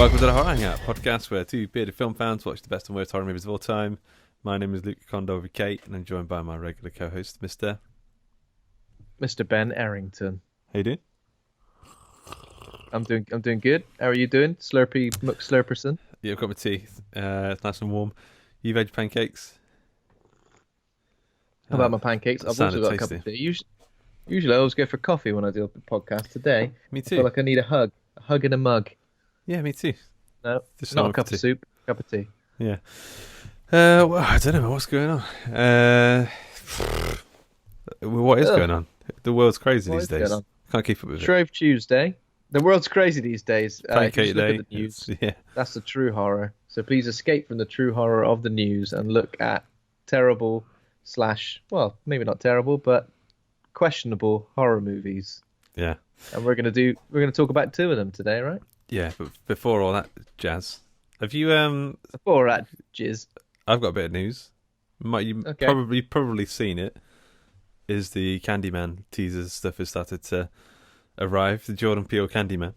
Welcome to the Horror Hangout podcast, where two bearded film fans watch the best and worst horror movies of all time. My name is Luke Condo with Kate, and I'm joined by my regular co-host, Mr. Ben Errington. How you doing? I'm doing good. How are you doing, Slurpy McSlurperson? Yeah, I've got my tea. It's nice and warm. You've had your pancakes? How about my pancakes? I've also got a cup of tea. Usually I always go for coffee when I do the podcast. Today, me too. I feel like I need a hug in a mug. Yeah, me too. No, just not a cup of soup, a cup of tea. Yeah. Well, I don't know what's going on. What is going on? The world's crazy these days. Can't keep up with it. Shrove Tuesday. The world's crazy these days. Pancake Day. Look at the news. Yeah. That's the true horror. So please escape from the true horror of the news and look at terrible / well, maybe not terrible, but questionable horror movies. Yeah. And we're gonna talk about two of them today, right? Yeah, but before all that jazz, have you before that jizz, I've got a bit of news. You've probably seen it. Is the Candyman teaser stuff has started to arrive? The Jordan Peele Candyman.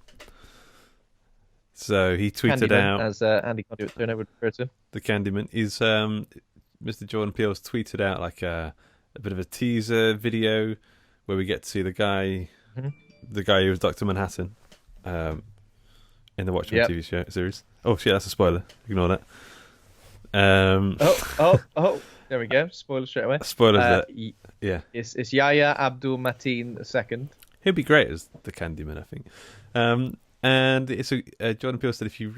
So he tweeted Candyman, out, as Andy Conduit Turner would refer to him. The Candyman is Mr. Jordan Peele's tweeted out like a bit of a teaser video where we get to see the guy who was Dr. Manhattan. In the Watchmen TV series. Oh shit, that's a spoiler. Ignore that. There we go. Spoiler straight away. Spoilers. Yeah. It's Yahya Abdul Mateen II. He'll be great as the Candyman, I think. And it's Jordan Peele said if you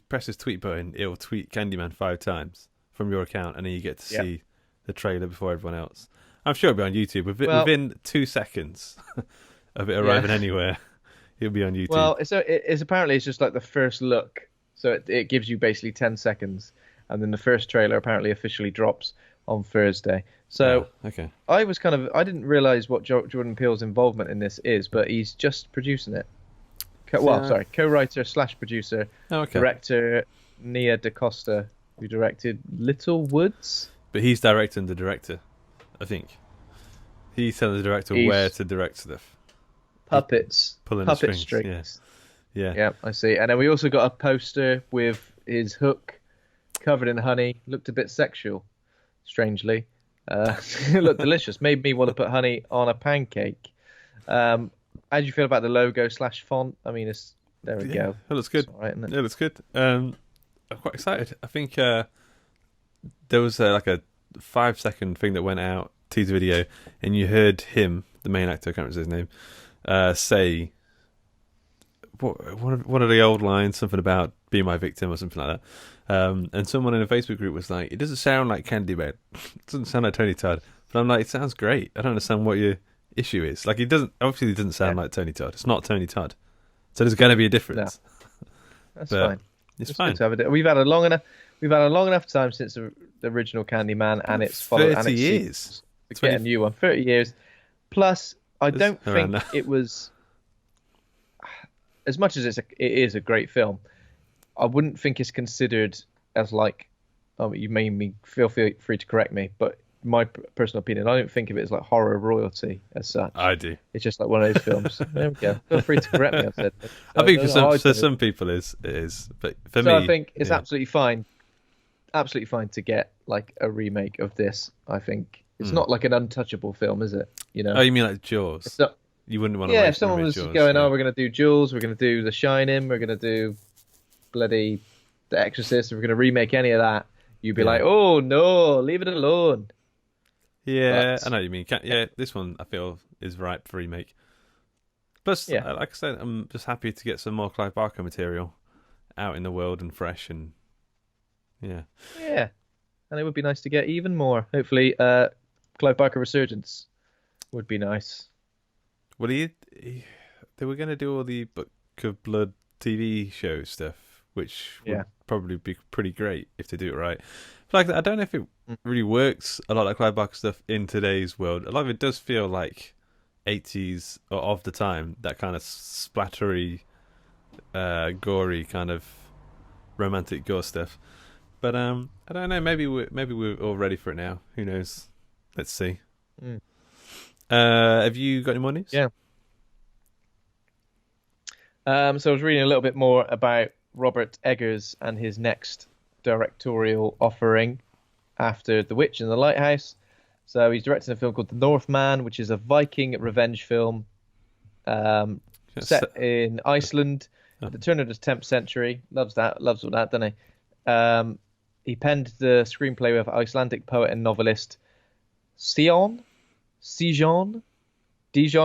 press his tweet button, it'll tweet Candyman 5 times from your account, and then you get to see the trailer before everyone else. I'm sure it'll be on YouTube within 2 seconds of it arriving anywhere. He'll be on YouTube. Well, it's apparently it's just like the first look, so it gives you basically 10 seconds, and then the first trailer apparently officially drops on Thursday. So okay. I didn't realize what Jordan Peele's involvement in this is, but he's just producing it. Co-writer / producer, director Nia DaCosta, who directed Little Woods. But he's directing the director, I think. He's telling the director where to direct stuff. Puppet strings. Yeah, I see. And then we also got a poster with his hook covered in honey. Looked a bit sexual, strangely. It looked delicious. Made me want to put honey on a pancake. How do you feel about the logo / font? I mean, there we go. It looks good. Right, isn't it? It looks good. I'm quite excited. I think there was like a 5-second thing that went out, teaser video, and you heard him, the main actor, I can't remember his name, say one of the old lines, something about "be my victim" or something like that. And someone in a Facebook group was like, "It doesn't sound like Candyman. It doesn't sound like Tony Todd." But I'm like, "It sounds great. I don't understand what your issue is. Like, it doesn't sound like Tony Todd. It's not Tony Todd. So there's going to be a difference." No. That's fine. It's fine. We've had a long enough time since the original Candyman, and it's followed 30 years to get a new one. 30 years plus. I don't think it was, as much as it is a great film, I wouldn't think it's considered as like, you made me feel free to correct me, but my personal opinion, I don't think of it as like horror royalty as such. I do. It's just like one of those films. There we go. Feel free to correct me, I've said. I think for some people it is, but for me... I think it's absolutely fine to get like a remake of this, I think. It's not like an untouchable film, is it? You know? Oh, you mean like Jaws? You wouldn't want to. Yeah, if someone was Jaws, going, we're going to do Jaws, we're going to do The Shining, we're going to do bloody The Exorcist, if we're going to remake any of that, you'd be like, oh no, leave it alone. Yeah, I know what you mean. This one I feel is ripe for remake. Plus, like I said, I'm just happy to get some more Clive Barker material out in the world and fresh, and yeah, and it would be nice to get even more. Hopefully, Clive Barker resurgence would be nice. Well, they were going to do all the Book of Blood TV show stuff, which would probably be pretty great if they do it right. But like, I don't know if it really works, a lot of Clive Barker stuff in today's world. A lot of it does feel like 80s or of the time, that kind of splattery, gory kind of romantic gore stuff. But I don't know. Maybe we're all ready for it now. Who knows? Let's see. Have you got any more news? Yeah. So I was reading a little bit more about Robert Eggers and his next directorial offering after The Witch and the Lighthouse. So he's directing a film called The Northman, which is a Viking revenge film set in Iceland at the turn of the 10th century. Loves all that, doesn't he? He penned the screenplay with Icelandic poet and novelist Dijon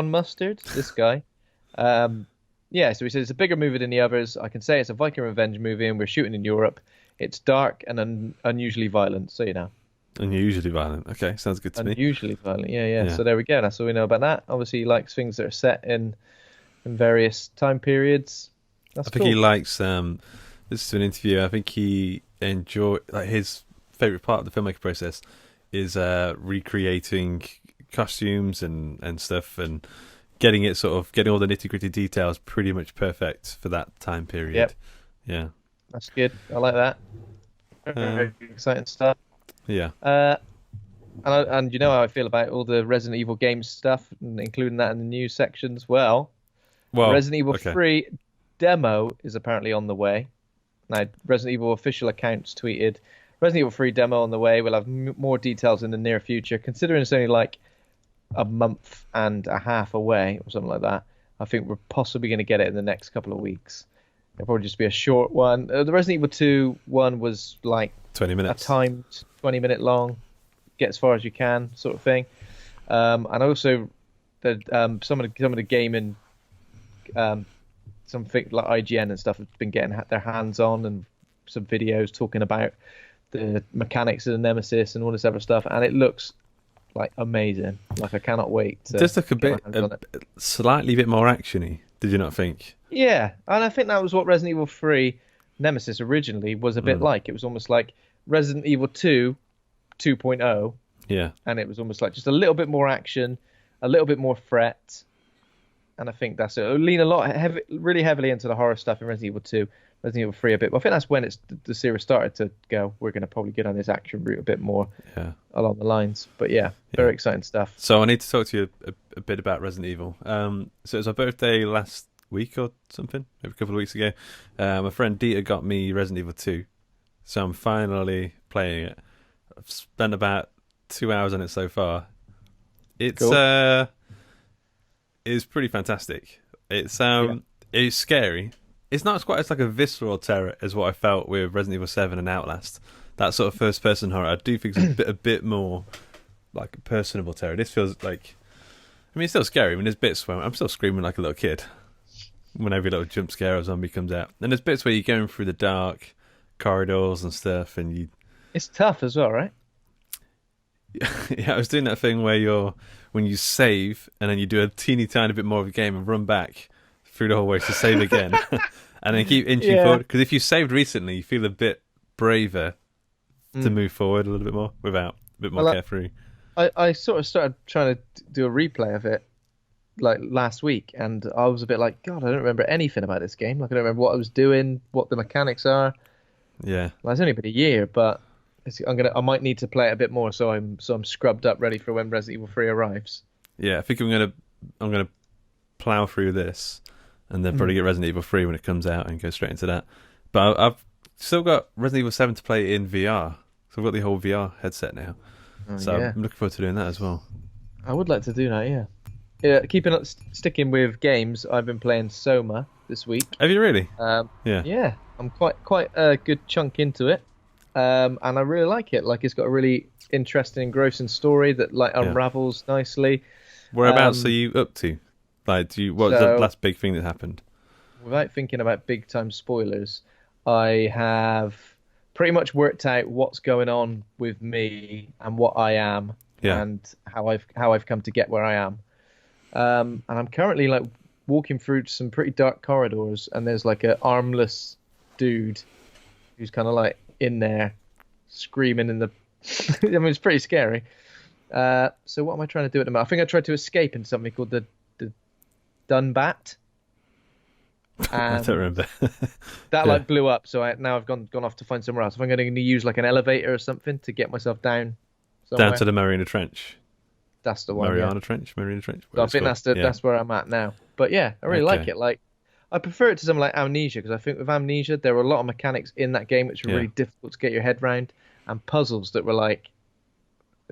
Mustard. This guy. Yeah, so he says it's a bigger movie than the others. I can say it's a Viking revenge movie, and we're shooting in Europe. It's dark and unusually violent, so you know. Unusually violent. Okay, sounds good to me. Unusually violent, yeah. So there we go. That's all we know about that. Obviously, he likes things that are set in various time periods. That's cool. He likes. This is an interview. I think he enjoyed his favorite part of the filmmaking process is recreating costumes and stuff and getting all the nitty-gritty details pretty much perfect for that time period. Yep. Yeah. That's good. I like that. Very exciting stuff. Yeah. And you know how I feel about all the Resident Evil games stuff, including that in the news sections. Well, Resident Evil 3 demo is apparently on the way. Now, Resident Evil official accounts tweeted, Resident Evil 3 demo on the way. We'll have more details in the near future. Considering it's only like a month and a half away or something like that, I think we're possibly going to get it in the next couple of weeks. It'll probably just be a short one. The Resident Evil 2 one was like 20 minutes. A timed 20-minute long, get as far as you can sort of thing. And also some of the gaming, something like IGN and stuff have been getting their hands on, and some videos talking about the mechanics of the Nemesis and all this other stuff, and it looks like amazing. Like I cannot wait to just look a slightly bit more actiony. Did you not think? Yeah, and I think that was what Resident Evil 3 Nemesis originally was a bit like. It was almost like Resident Evil 2 2.0. Yeah. And it was almost like just a little bit more action, a little bit more threat. And I think that's it. It'll lean really heavily into the horror stuff in Resident Evil 2, Resident Evil 3 a bit. But I think that's when the series started to go, we're going to probably get on this action route a bit more along the lines. But yeah, very exciting stuff. So I need to talk to you a bit about Resident Evil. So it was our birthday last week or something, maybe a couple of weeks ago. My friend Dieter got me Resident Evil 2. So I'm finally playing it. I've spent about 2 hours on it so far. It's cool. It's pretty fantastic. It's it's scary. It's not quite as like a visceral terror as what I felt with Resident Evil 7 and Outlast. That sort of first-person horror, I do think it's a bit more like a personable terror. This feels like, I mean, it's still scary. I mean, there's bits where I'm still screaming like a little kid when every little jump scare or zombie comes out. And there's bits where you're going through the dark corridors and stuff, and it's tough as well, right? Yeah, I was doing that thing where when you save and then you do a teeny tiny bit more of a game and run back through the hallways to save again, and then keep inching forward. Because if you saved recently, you feel a bit braver to move forward a little bit more without a bit more carefree. I sort of started trying to do a replay of it like last week, and I was a bit like, God, I don't remember anything about this game. Like I don't remember what I was doing, what the mechanics are. Yeah, well, it's only been a year, but I might need to play it a bit more so I'm scrubbed up, ready for when Resident Evil 3 arrives. Yeah, I think I'm gonna plow through this, and then probably get Resident Evil 3 when it comes out and go straight into that. But I've still got Resident Evil 7 to play in VR, so I've got the whole VR headset now. So I'm looking forward to doing that as well. I would like to do that, yeah. Sticking with games, I've been playing Soma this week. Have you really? Yeah, I'm quite a good chunk into it. And I really like it. Like, it's got a really interesting, engrossing story that unravels nicely. Whereabouts are you up to? Like, what's the last big thing that happened? Without thinking about big time spoilers, I have pretty much worked out what's going on with me and what I am, and how I've come to get where I am. And I'm currently like walking through some pretty dark corridors, and there's like an armless dude who's kind of like in there screaming in the I mean, it's pretty scary. So what am I trying to do at the moment? I think I tried to escape in something called the Dunbat. I don't remember. That blew up, so now I've gone off to find somewhere else. If I'm going to use like an elevator or something to get myself down somewhere. Down to the Mariana Trench. That's the one. Mariana Trench. So I think that's where I'm at now. But yeah, I really like it. Like, I prefer it to something like Amnesia, because I think with Amnesia there were a lot of mechanics in that game which were really difficult to get your head round, and puzzles that were like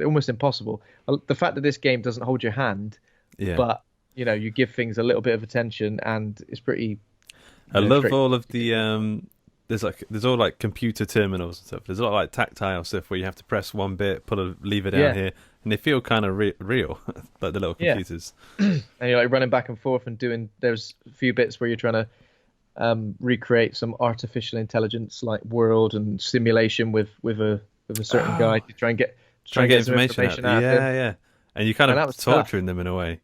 almost impossible. The fact that this game doesn't hold your hand, but you give things a little bit of attention, and it's pretty. I love all of the there's all like computer terminals and stuff. There's a lot of like tactile stuff where you have to press one bit, pull a lever down here, and they feel kind of real, like the little computers. And you're like running back and forth and doing. There's a few bits where you're trying to recreate some artificial intelligence like world and simulation with a certain guy to try and get information out of them. Yeah. And you kind of torturing them in a way.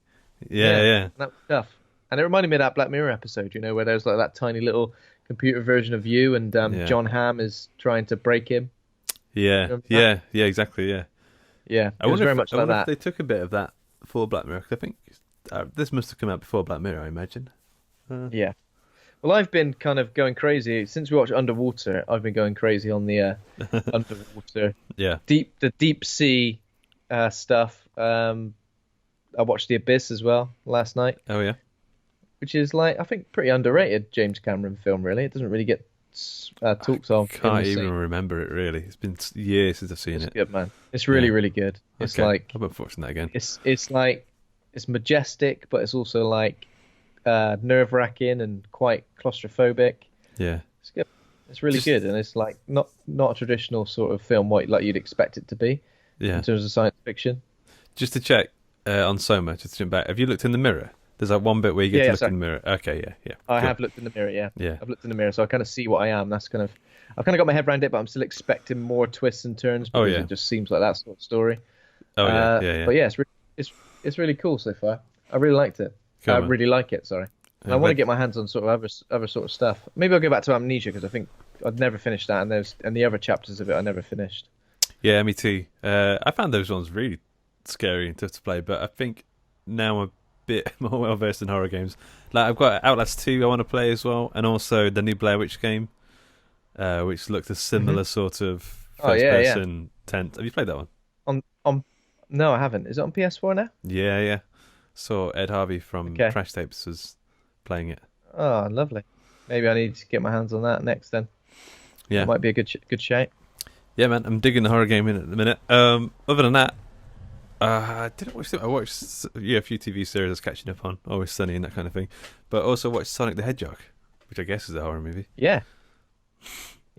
Yeah. That was tough. And it reminded me of that Black Mirror episode, where there's like that tiny little computer version of you, and John Hamm is trying to break him. Yeah, exactly, yeah. It was very much like that. If they took a bit of that for Black Mirror, because I think this must have come out before Black Mirror, I imagine. Yeah. Well, I've been kind of going crazy since we watched Underwater. I've been going crazy on the underwater, the deep sea stuff. I watched The Abyss as well last night. Oh yeah, which is like I think pretty underrated James Cameron film. Really, it doesn't really get talked of. I can't even remember it really. It's been years since I've seen it. Good man. It's really really good. It's like I've been watching that again. It's like it's majestic, but it's also like nerve-wracking and quite claustrophobic. Yeah, it's good. It's really good, and it's like not a traditional sort of film like you'd expect it to be. Yeah, in terms of science fiction. Just to check on Soma, just to jump back. Have you looked in the mirror? There's like one bit where you get to look in the mirror. Okay, yeah. I have looked in the mirror. Yeah. I've looked in the mirror, so I kind of see what I am. I've kind of got my head around it, but I'm still expecting more twists and turns because it just seems like that sort of story. Oh yeah. But yeah, it's really cool so far. I really liked it. I really like it. Sorry. And I want to get my hands on sort of other sort of stuff. Maybe I'll go back to Amnesia because I think I've never finished that, and the other chapters of it I never finished. Yeah, me too. I found those ones really scary and tough to play, but I think now I'm a bit more well versed in horror games. Like I've got Outlast 2 I want to play as well, and also the new Blair Witch game, which looked a similar sort of first person tent. Have you played that one? No, I haven't. Is it on PS4 now? Yeah. So Ed Harvey from Crash Tapes was playing it. Oh, lovely. Maybe I need to get my hands on that next then. Yeah, that might be a good shape. Yeah, man, I'm digging the horror game in at the minute. Other than that, I didn't watch it. I watched a few TV series I was catching up on, Always Sunny and that kind of thing. But also watched Sonic the Hedgehog, which I guess is a horror movie. Yeah.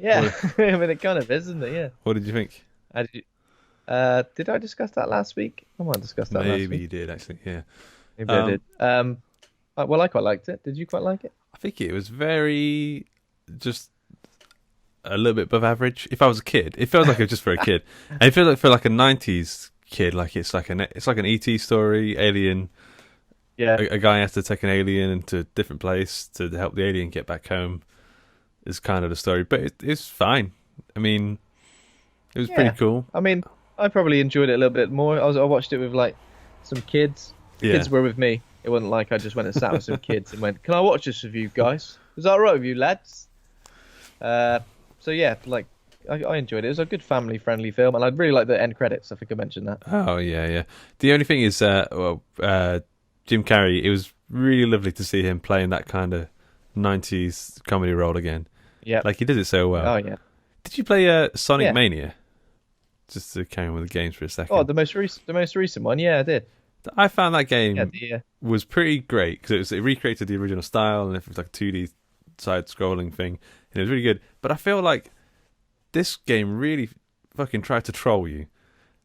I mean, it kind of is, isn't it? Yeah. What did you think? Did I discuss that last week? I might discuss that last week. Maybe you did, actually, yeah. Maybe I did. Well, I quite liked it. Did you quite like it? I think it was very just a little bit above average. If I was a kid, it feels like it was just for a kid, and it feels like for like a '90s kid, like it's like an ET story, alien. Yeah, a guy has to take an alien into a different place to help the alien get back home. Is kind of the story, but it's fine. I mean, it was pretty cool. I mean, I probably enjoyed it a little bit more. I watched it with like some kids. The kids were with me. It wasn't like I just went and sat with some kids and went, "Can I watch this with you guys? Is that all right with you, lads?" So yeah, like I enjoyed it. It was a good family-friendly film, and I really like the end credits. I think I mentioned that. Oh yeah. The only thing is, Jim Carrey. It was really lovely to see him playing that kind of '90s comedy role again. Yeah, like he did it so well. Oh yeah. Did you play Sonic Mania? Just to carry on with the games for a second. Oh, the most recent one. Yeah, I did. I found that game was pretty great because it recreated the original style, and it was like a 2D side-scrolling thing, and it was really good. But I feel like this game really fucking tried to troll you.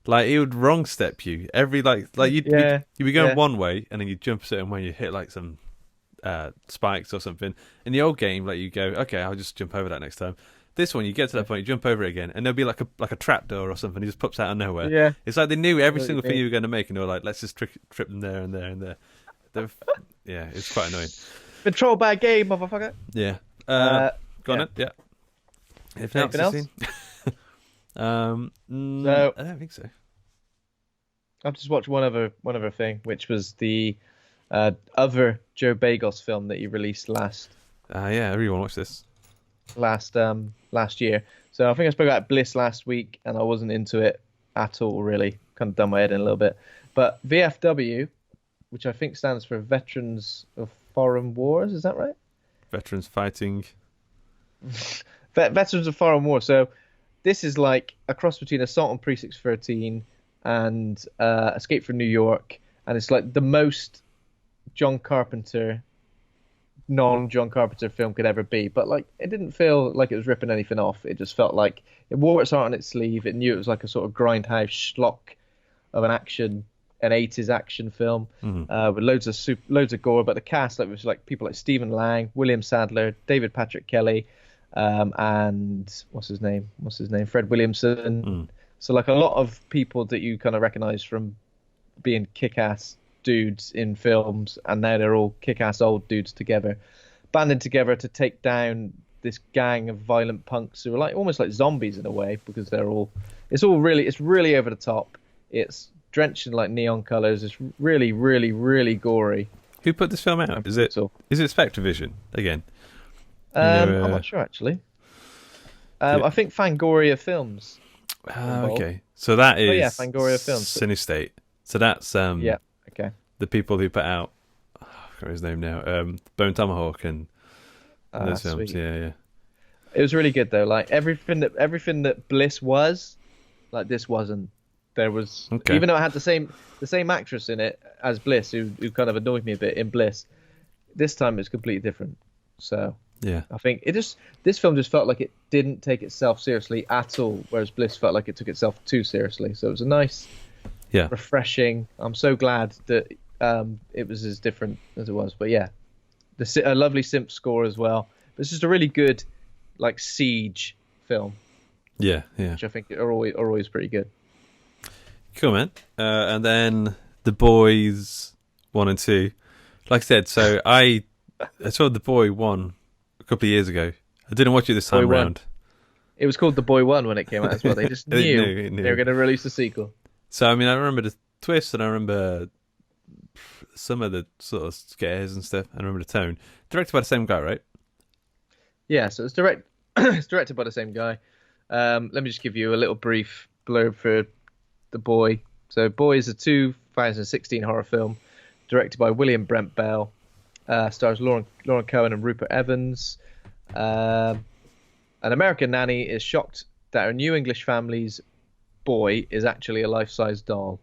Like it would wrong step you every you'd be going one way, and then you jump a certain way, you hit like some spikes or something. In the old game, like you go, okay, I'll just jump over that next time. This one, you get to that point, you jump over it again, and there'll be like a trap door or something. It just pops out of nowhere. Yeah, it's like they knew every single thing you were going to make, and they were like, "Let's just trip them there and there and there." Yeah, it's quite annoying. Been trolled by a game, motherfucker. Yeah. Go on it. Yeah. Anything else? No, I don't think so. I've just watched one other thing, which was the other Joe Bagos film that he released last. Yeah, I really want to watch this. Last year. So I think I spoke about Bliss last week, and I wasn't into it at all, really. Kind of done my head in a little bit. But VFW, which I think stands for Veterans of Foreign Wars, is that right? veterans fighting. Veterans of Far and War. So this is like a cross between Assault on Precinct 13 and Escape from New York, and it's like the most John Carpenter, non-John Carpenter film could ever be. But like, it didn't feel like it was ripping anything off. It just felt like it wore its heart on its sleeve. It knew it was like a sort of grindhouse schlock of an 80s action film with loads of gore. But the cast, like, was like people like Stephen Lang, William Sadler, David Patrick Kelly, and what's his name, Fred Williamson. So like a lot of people that you kind of recognize from being kick-ass dudes in films, and now they're all kick-ass old dudes together, banding together to take down this gang of violent punks who are like almost like zombies in a way, because it's really over the top. It's drenched in like neon colors. It's really, really, really gory. Who put this film out? Is it Spectrovision again? I'm not sure actually. I think Fangoria Films. Okay, so that is Fangoria Films. Cinestate. So that's okay. The people who put out, I forgot his name now, Bone Tomahawk and those films. Sweet. Yeah. It was really good though. Like everything that Bliss was, like this wasn't. There was even though it had the same actress in it as Bliss, who kind of annoyed me a bit in Bliss. This time it's completely different. So yeah, I think this film just felt like it didn't take itself seriously at all, whereas Bliss felt like it took itself too seriously. So it was a nice, refreshing. I'm so glad that it was as different as it was. But yeah, a lovely synth score as well. But it's just a really good like siege film. Yeah. Which I think are always pretty good. Cool, man. And then The Boys 1 and 2. Like I said, so I saw The Boy 1 a couple of years ago. I didn't watch it this time around. It was called The Boy 1 when it came out as well. They just knew they were going to release a sequel. So, I mean, I remember the twist, and I remember some of the sort of scares and stuff. I remember the tone. Directed by the same guy, right? Yeah, so it's directed by the same guy. Let me just give you a little brief blurb for The Boy. So Boy is a 2016 horror film directed by William Brent Bell. Stars Lauren Cohan and Rupert Evans. An American nanny is shocked that her new English family's boy is actually a life-size doll.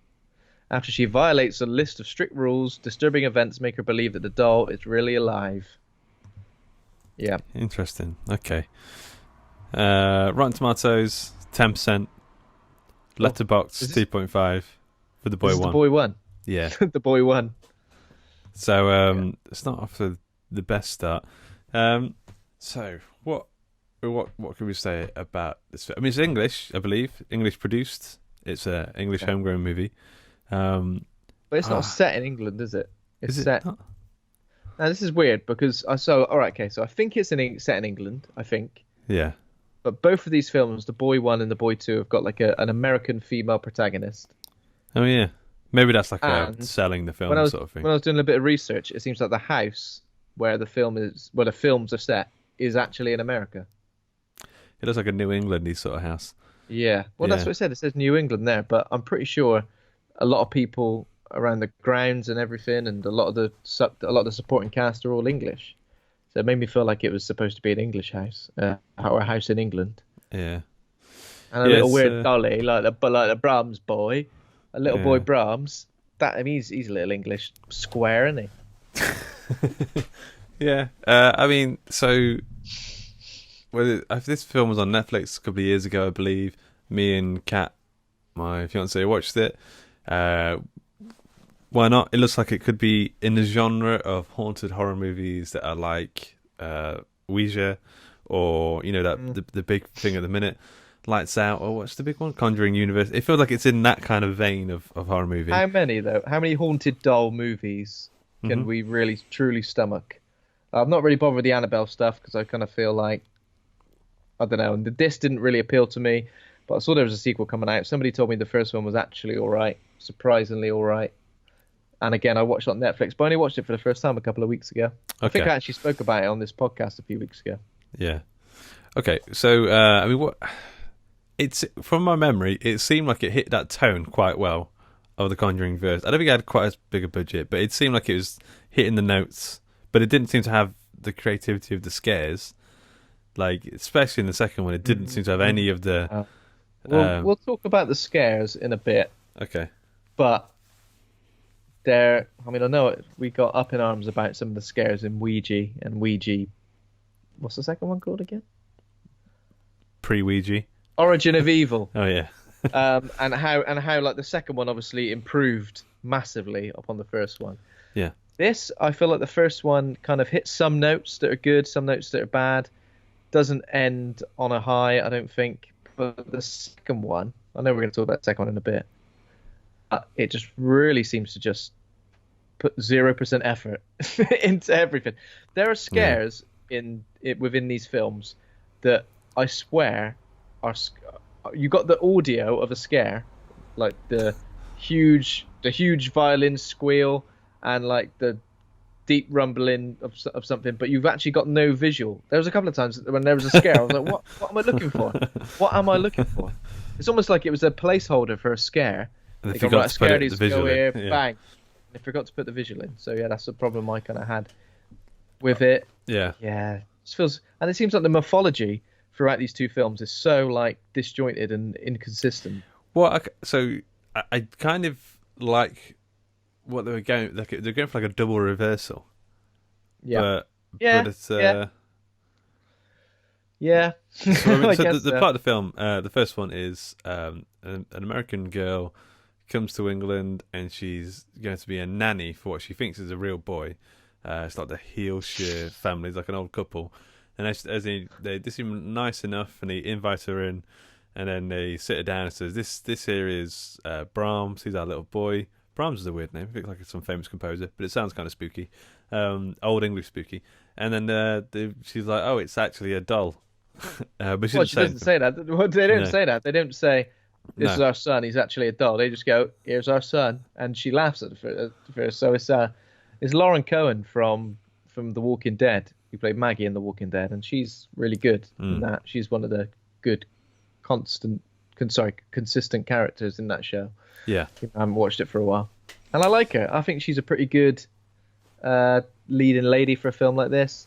After she violates a list of strict rules, disturbing events make her believe that the doll is really alive. Yeah. Interesting. Okay. Rotten Tomatoes, 10%. Letterboxd, 2.5 for The Boy 1. The Boy 1? Yeah. The Boy 1. So it's not off to the best start. So what can we say about this? I mean, it's English, I believe. English produced. It's an English homegrown movie. But it's not set in England, is it? It's set. Not? Now this is weird because so I think it's set in England. I think. Yeah. But both of these films, The Boy 1 and The Boy 2, have got like an American female protagonist. Oh yeah. Maybe that's like selling the film sort of thing. When I was doing a bit of research, it seems like the house where the films are set is actually in America. It looks like a New England-y sort of house. Yeah. Well, that's what it said. It says New England there, but I'm pretty sure a lot of people around the grounds and everything, and a lot of the supporting cast are all English. So it made me feel like it was supposed to be an English house, or a house in England. Yeah. And a little weird dolly, like the Brahms boy, a little boy Brahms. He's a little English square, isn't he? Yeah. I mean, so this film was on Netflix a couple of years ago, I believe. Me and Kat, my fiance, watched it. Why not? It looks like it could be in the genre of haunted horror movies that are like Ouija, or the big thing at the minute, Lights Out, or what's the big one, Conjuring Universe. It feels like it's in that kind of vein of horror movie. How many haunted doll movies can we really truly stomach? I'm not really bothered with the Annabelle stuff because I kind of feel like, I don't know, and this didn't really appeal to me, but I saw there was a sequel coming out. Somebody told me the first one was actually alright, surprisingly alright. And again, I watched it on Netflix, but I only watched it for the first time a couple of weeks ago. I think I actually spoke about it on this podcast a few weeks ago. Yeah. Okay, so, I mean, it's from my memory, it seemed like it hit that tone quite well of the Conjuring verse. I don't think it had quite as big a budget, but it seemed like it was hitting the notes, but it didn't seem to have the creativity of the scares. Like, especially in the second one, it didn't seem to have any of the... We'll talk about the scares in a bit. Okay. But I know we got up in arms about some of the scares in Ouija and Ouija. What's the second one called again? Pre-Ouija. Origin of Evil. Oh, yeah. And how like the second one obviously improved massively upon the first one. Yeah. This, I feel like the first one kind of hits some notes that are good, some notes that are bad. Doesn't end on a high, I don't think. But the second one, I know we're going to talk about the second one in a bit. It just really seems to just put 0% effort into everything. There are scares within these films that I swear are. You got the audio of a scare, like the huge violin squeal and like the deep rumbling of something, but you've actually got no visual. There was a couple of times when there was a scare, I was like, what am I looking for? What am I looking for? It's almost like it was a placeholder for a scare. And they forgot to put the visual in. Bang. They forgot to put the visual in. So yeah, that's the problem I kind of had with it. Yeah. Yeah. It feels, and it seems like the morphology throughout these two films is so like disjointed and inconsistent. Well, so I kind of like what they were going. Like they're going for like a double reversal. Yeah. But it's yeah. So, the part of the film, the first one is an American girl comes to England and she's going to be a nanny for what she thinks is a real boy. It's like the Heelshire family, it's like an old couple. And they seem nice enough, and they invite her in, and then they sit her down and says, "This here is Brahms. He's our little boy." Brahms is a weird name. I think like it's some famous composer, but it sounds kind of spooky, old English spooky. And then she's like, "Oh, it's actually a doll." But she doesn't say that. Well, they don't say that. They don't say, "This is our son. He's actually a doll." They just go, "Here's our son," and she laughs at first. So it's Lauren Cohan from The Walking Dead. Who played Maggie in The Walking Dead, and she's really good in that. She's one of the good, consistent characters in that show. Yeah, I haven't watched it for a while, and I like her. I think she's a pretty good leading lady for a film like this.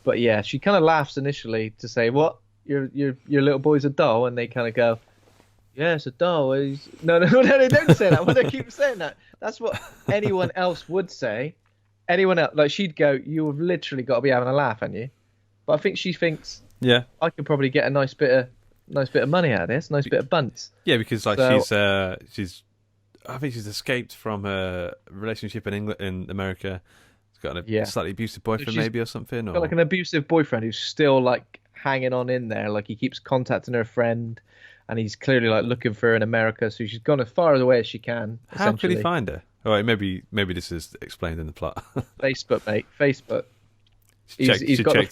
But yeah, she kind of laughs initially to say, "What? Your little boy's a doll?" And they kind of go, "Yeah, it's a doll." No, they don't say that. Well, they keep saying that. That's what anyone else would say. Anyone else, like she'd go, "You've literally got to be having a laugh, haven't you?" But I think she thinks, "Yeah, I could probably get a nice bit of money out of this, nice bit of bunts." Yeah, because like she's, I think she's escaped from her relationship in America. She's got a slightly abusive boyfriend, maybe, or something. Got like an abusive boyfriend who's still like hanging on in there. Like he keeps contacting her friend, and he's clearly like looking for her in America. So she's gone as far away as she can. How could he find her? All right, maybe this is explained in the plot. Facebook, mate. Facebook. He's got the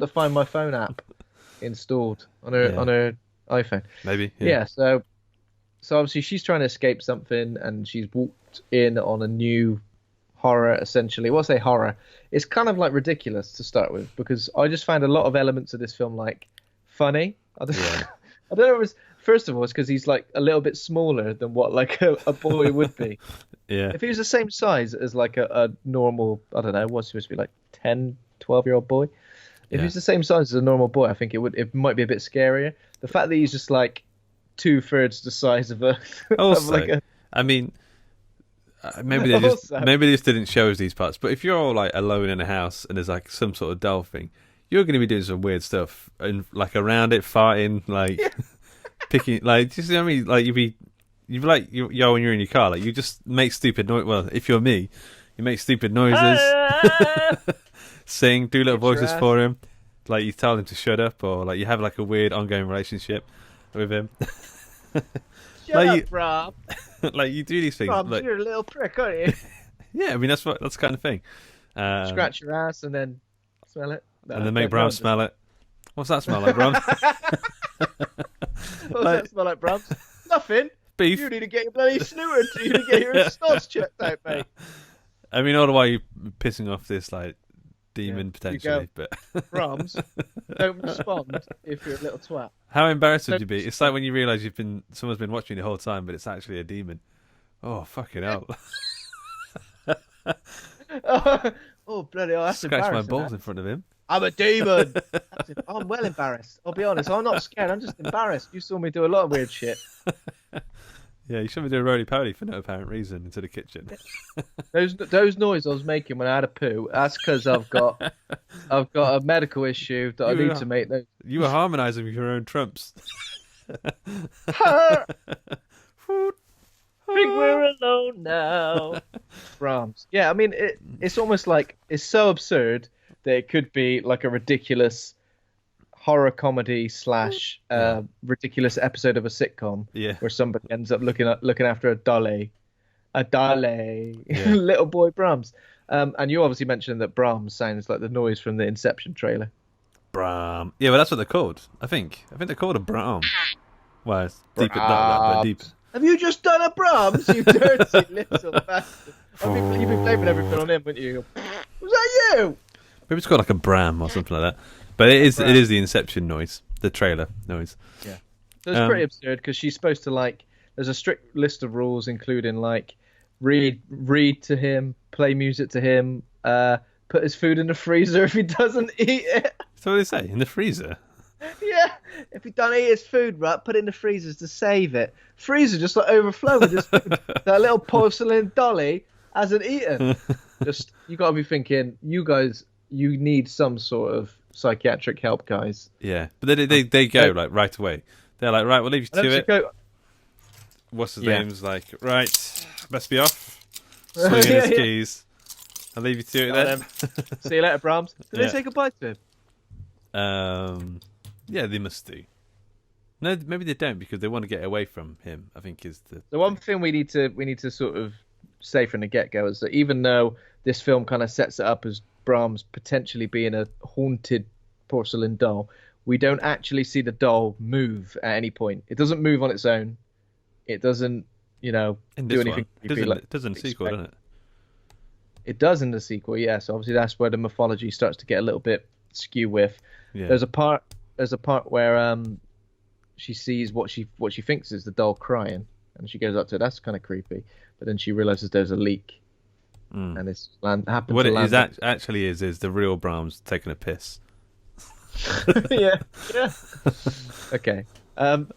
Find My Phone app installed on her iPhone. Maybe. Yeah. So obviously she's trying to escape something, and she's walked in on a new horror. Essentially, well, I say horror. It's kind of like ridiculous to start with, because I just found a lot of elements of this film like funny. I don't know. It was. First of all, it's because he's like a little bit smaller than what like a boy would be. Yeah. If he was the same size as like a normal, I don't know, what's supposed to be like 10, 12-year-old boy. If he's the same size as a normal boy, I think it might be a bit scarier. The fact that he's just like 2/3 the size of a. Also, I mean, maybe they just didn't show us these parts. But if you're all like alone in a house and there's like some sort of doll thing, you're going to be doing some weird stuff and like around it, farting, like. Picking, like, do you see what I mean? Like, you'd be like, when you're in your car, like, you just make stupid noise. Well, if you're me, you make stupid noises, sing, do little voices for him. Like, you tell him to shut up, or like, you have like a weird ongoing relationship with him. Shut up, Rob. Like, you do these things. Rob, like, you're a little prick, aren't you? Yeah, I mean, that's the kind of thing. Scratch your ass and then smell it. No, and then make Brahms smell it. What's that smell like, Brahms? What's that smell like, Brahms? Nothing. Beef. You need to get your bloody snooter. You need to get your snots checked out, mate. I mean, all the while you're pissing off this like demon potentially, but Brahms, don't respond if you're a little twat. How embarrassed would you be? It's like when you realise someone's been watching you the whole time, but it's actually a demon. Oh, fucking hell. Oh, bloody hell, that's Scratch my embarrassing. balls in front of him. I'm a demon. I'm well embarrassed. I'll be honest. I'm not scared. I'm just embarrassed. You saw me do a lot of weird shit. Yeah, you shouldn't be doing roly-poly for no apparent reason into the kitchen. Those noises I was making when I had a poo, that's because I've got a medical issue that I need to make. Those. You were harmonising with your own trumps. Think we're alone now. Brahms. Yeah, I mean, it's almost like it's so absurd that it could be like a ridiculous horror comedy / ridiculous episode of a sitcom where somebody ends up looking after a dolly, little boy Brahms. And you obviously mentioned that Brahms sounds like the noise from the Inception trailer. Brahms. Yeah, well, that's what they're called. I think they're called a Brahms. Well, it's deep, not that, but deep. Have you just done a Brahms, you dirty little bastard? You've been blaming everything on him, wouldn't you? Was that you? Maybe it's called like a Bram or something like that. But it is the Inception noise, the trailer noise. Yeah. So it's pretty absurd because she's supposed to there's a strict list of rules, including read to him, play music to him, put his food in the freezer if he doesn't eat it. So what do they say? In the freezer? Yeah. If he don't eat his food, right, put it in the freezers to save it. Freezer just overflow with his food. That little porcelain dolly hasn't eaten. Just you got to be thinking, you guys, you need some sort of psychiatric help, guys. Yeah, but they go right away. They're like, right, we'll leave you to it. What's his name's like, right, best be off. Swinging his keys. I'll leave you to it then. See you later, Brahms. Did they say goodbye to him? Yeah, they must do. No, maybe they don't because they want to get away from him. I think is the one thing we need to sort of say from the get-go is that even though this film kind of sets it up as Brahms potentially being a haunted porcelain doll, we don't actually see the doll move at any point. It doesn't move on its own. It doesn't, do anything. It does in the sequel, doesn't it? It does in the sequel, yes. So obviously, that's where the mythology starts to get a little bit skew with. Yeah. There's a part where she sees what she thinks is the doll crying, and she goes up to it. That's kind of creepy. But then she realizes there's a leak, and it's happens. What it actually is the real Brahms taking a piss. yeah. Okay.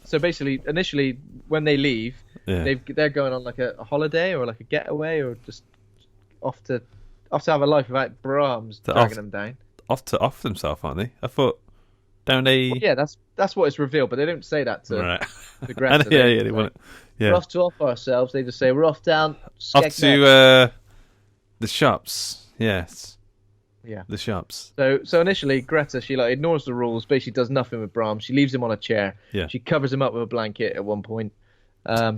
So basically, initially, when they leave, they're going on like a holiday or like a getaway or just off to have a life without Brahms dragging them down. Off themselves, aren't they? I thought, don't they? Well, yeah, that's what it's revealed, but they don't say that to Greta. They want it. Yeah. We're off to off ourselves. They just say we're off down. Off to the shops. Yes. Yeah. The shops. So initially, Greta, she ignores the rules, basically does nothing with Brahms. She leaves him on a chair. Yeah. She covers him up with a blanket at one point.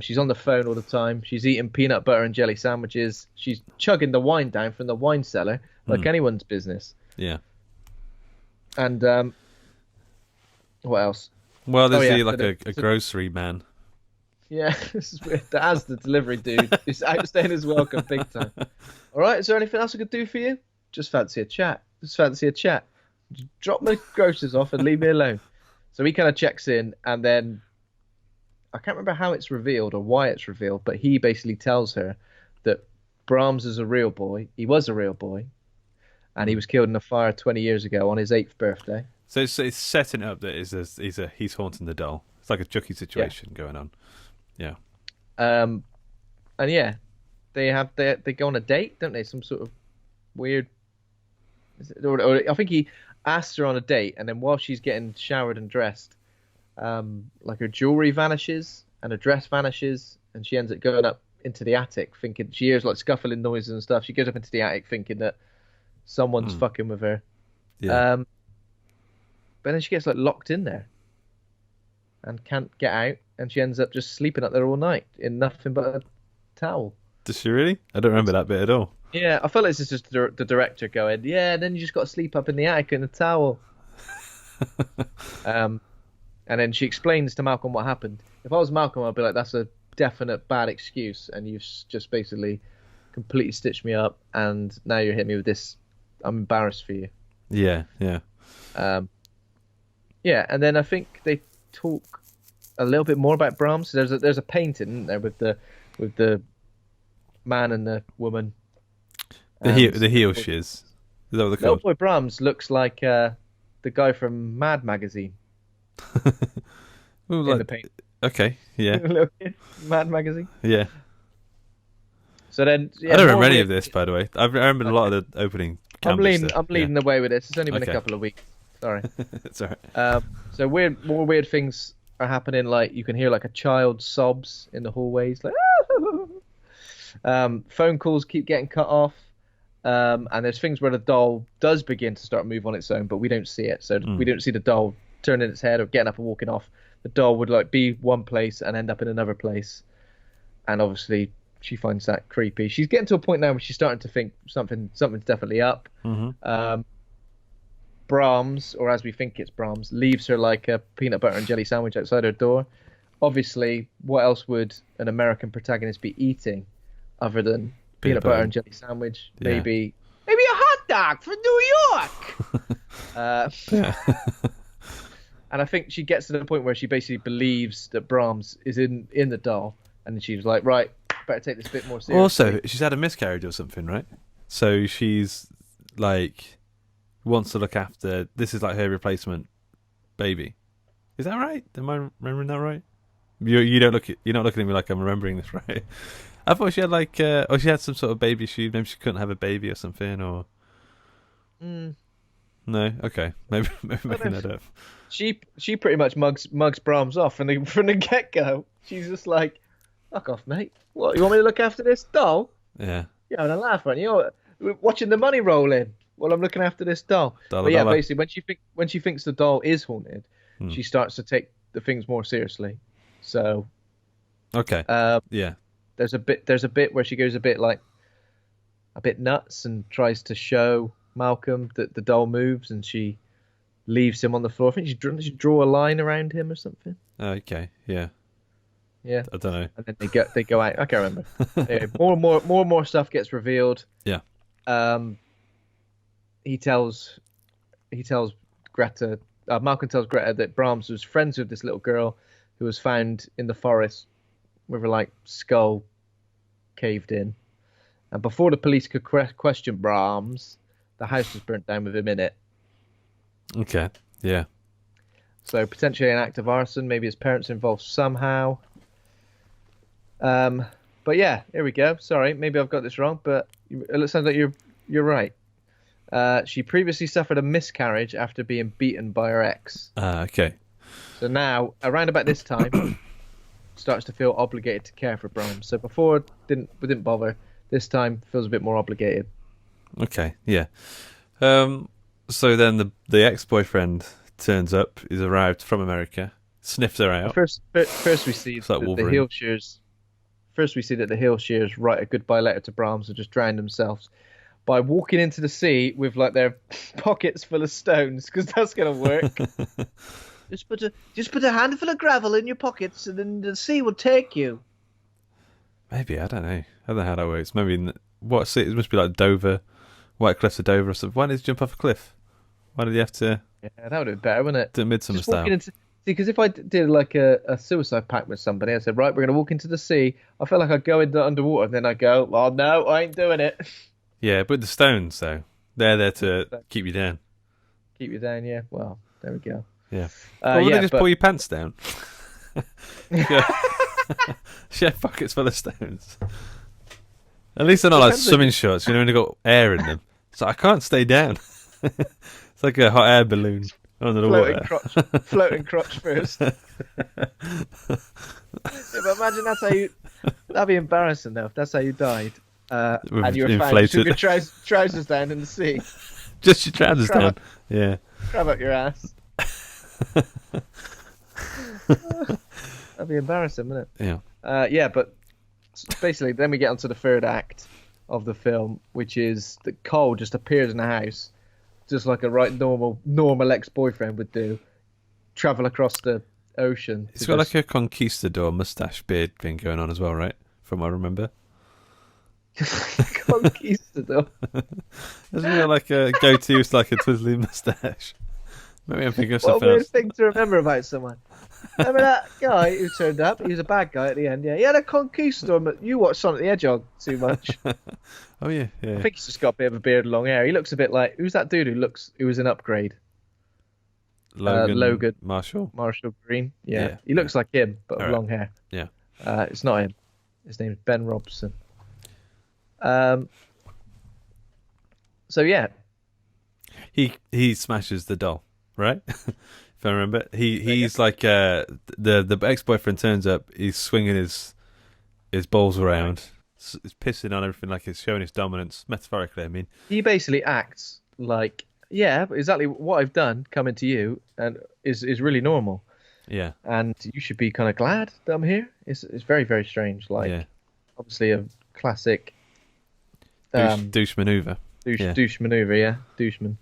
She's on the phone all the time. She's eating peanut butter and jelly sandwiches. She's chugging the wine down from the wine cellar like anyone's business. Yeah. And what else? Well, there's a grocery man. Yeah, this is weird. The Asda delivery dude is outstaying his welcome big time. All right, is there anything else I could do for you? Just fancy a chat. Drop my groceries off and leave me alone. So he kind of checks in, and then I can't remember how it's revealed or why it's revealed, but he basically tells her that Brahms is a real boy. He was a real boy, and he was killed in a fire 20 years ago on his 8th birthday. So it's setting up that he's haunting the doll. It's like a Chucky situation going on. Yeah. And yeah, they go on a date, don't they? Some sort of weird. Or I think he asked her on a date, and then while she's getting showered and dressed, like her jewelry vanishes and her dress vanishes, and she ends up going up into the attic, thinking she hears like scuffling noises and stuff. She goes up into the attic thinking that someone's fucking with her. Yeah. But then she gets locked in there and can't get out, and she ends up just sleeping up there all night in nothing but a towel. Does she really? I don't remember that bit at all. Yeah, I feel like this is just the director going, yeah, then you just got to sleep up in the attic in a towel. And then she explains to Malcolm what happened. If I was Malcolm, I'd be like, that's a definite bad excuse, and you've just basically completely stitched me up, and now you're hitting me with this. I'm embarrassed for you. Yeah. Yeah, and then I think they talk a little bit more about Brahms. There's a painting, isn't there, with the man and the woman. The heel shiz. Is that what they're Little called? Boy Brahms looks like the guy from Mad Magazine. Ooh, in the paint. Okay, yeah. Mad Magazine. Yeah. So then, I don't remember any of this, by the way. I remember a lot of the opening. I'm leading the way with this. It's only been a couple of weeks. Sorry. It's alright. So more weird things are happening. Like you can hear like a child sobs in the hallways. Like, phone calls keep getting cut off. And there's things where the doll does begin to start move on its own, but we don't see it. So we don't see the doll turning its head or getting up and walking off. The doll would like be one place and end up in another place. And obviously she finds that creepy. She's getting to a point now where she's starting to think something's definitely up. Mm-hmm. Brahms, or as we think it's Brahms, leaves her like a peanut butter and jelly sandwich outside her door. Obviously, what else would an American protagonist be eating other than peanut butter and jelly sandwich? Yeah. Maybe a hot dog from New York. And I think she gets to the point where she basically believes that Brahms is in the doll, and she's like, right, better take this a bit more seriously. Also, she's had a miscarriage or something, right? So she's like wants to look after. This is like her replacement baby. Is that right? Am I remembering that right? You're not looking at me like I'm remembering this right. I thought she had like or she had some sort of baby issue. Maybe she couldn't have a baby or something, or no. Okay, maybe making that up. She pretty much mugs Brahms off from the get go. She's just like, fuck off, mate. What, you want me to look after this doll? Yeah. You're having a laugh, aren't you? You're watching the money roll in while I'm looking after this doll. But yeah, basically, when she thinks the doll is haunted, she starts to take the things more seriously. So, okay, yeah. There's a bit where she goes a bit nuts and tries to show Malcolm that the doll moves, and she leaves him on the floor. I think she draw a line around him or something. Okay, yeah. Yeah, I don't know. And then they go out. I can't remember. Anyway, more stuff gets revealed. Yeah. He tells Greta. Malcolm tells Greta that Brahms was friends with this little girl who was found in the forest with her like skull caved in. And before the police could question Brahms, the house was burnt down with him in it. Okay. Yeah. So potentially an act of arson. Maybe his parents are involved somehow. But yeah, here we go. Sorry, maybe I've got this wrong, but it sounds like you're right. She previously suffered a miscarriage after being beaten by her ex. Okay. So now, around about this time, starts to feel obligated to care for Brahms. So before didn't bother. This time feels a bit more obligated. Okay, yeah. So then the ex-boyfriend turns up. He's arrived from America. Sniffs her out. First we see that the heel shears. First, we see that the heel shears write a goodbye letter to Brahms and just drown themselves by walking into the sea with like their pockets full of stones, because that's gonna work. just put a handful of gravel in your pockets, and then the sea will take you. Maybe, I don't know. I don't know how that works. Maybe what sea? It must be like Dover, White Cliffs of Dover or something. Why did he jump off a cliff? Why did he have to? Yeah, that would have been better, wouldn't it? Do Midsummer style. Because if I did like a suicide pact with somebody, I said, right, we're going to walk into the sea. I feel like I'd go into underwater, and then I go, well, no, I ain't doing it. Yeah, but the stones, though, they're there to keep you down. Keep you down, yeah. Well, there we go. Yeah. Well, they just pull your pants down? She had pockets full of stones. At least they're not like swimming shorts. You know, when they've got air in them. So I can't stay down. It's like a hot air balloon. Under the water. Floating crotch first. Yeah, but imagine that'd be embarrassing though, if that's how you died. And you were found with your trousers down in the sea. Just your trousers down. Yeah. Grab up your ass. That'd be embarrassing, wouldn't it? Yeah. Yeah, but basically then we get onto the third act of the film, which is that Cole just appears in the house. Just like a normal ex-boyfriend would do, travel across the ocean. He's got like a conquistador mustache beard thing going on as well, right? From what I remember. Conquistador. Doesn't he have like a goatee with like a twizzly mustache? Maybe I'm thinking of What a something weird else. thing to remember about someone. Remember that guy who turned up? He was a bad guy at the end. Yeah, he had a conquistador. But you watch Sonic the Hedgehog too much. Oh yeah. I think he's just got a bit of a beard and long hair. He looks a bit like who's that dude who was an Upgrade? Logan Marshall Green. Yeah. He looks like him, but with long hair. Yeah. It's not him. His name's Ben Robson. So yeah, he smashes the doll, right? If I remember, he's like the ex-boyfriend turns up. He's swinging his balls around. He's pissing on everything, like he's showing his dominance. Metaphorically, I mean. He basically acts like, yeah, exactly what I've done coming to you, and is really normal. Yeah. And you should be kind of glad that I'm here. It's very, very strange. Like, obviously a classic douche maneuver. Douche maneuver, yeah. Doucheman.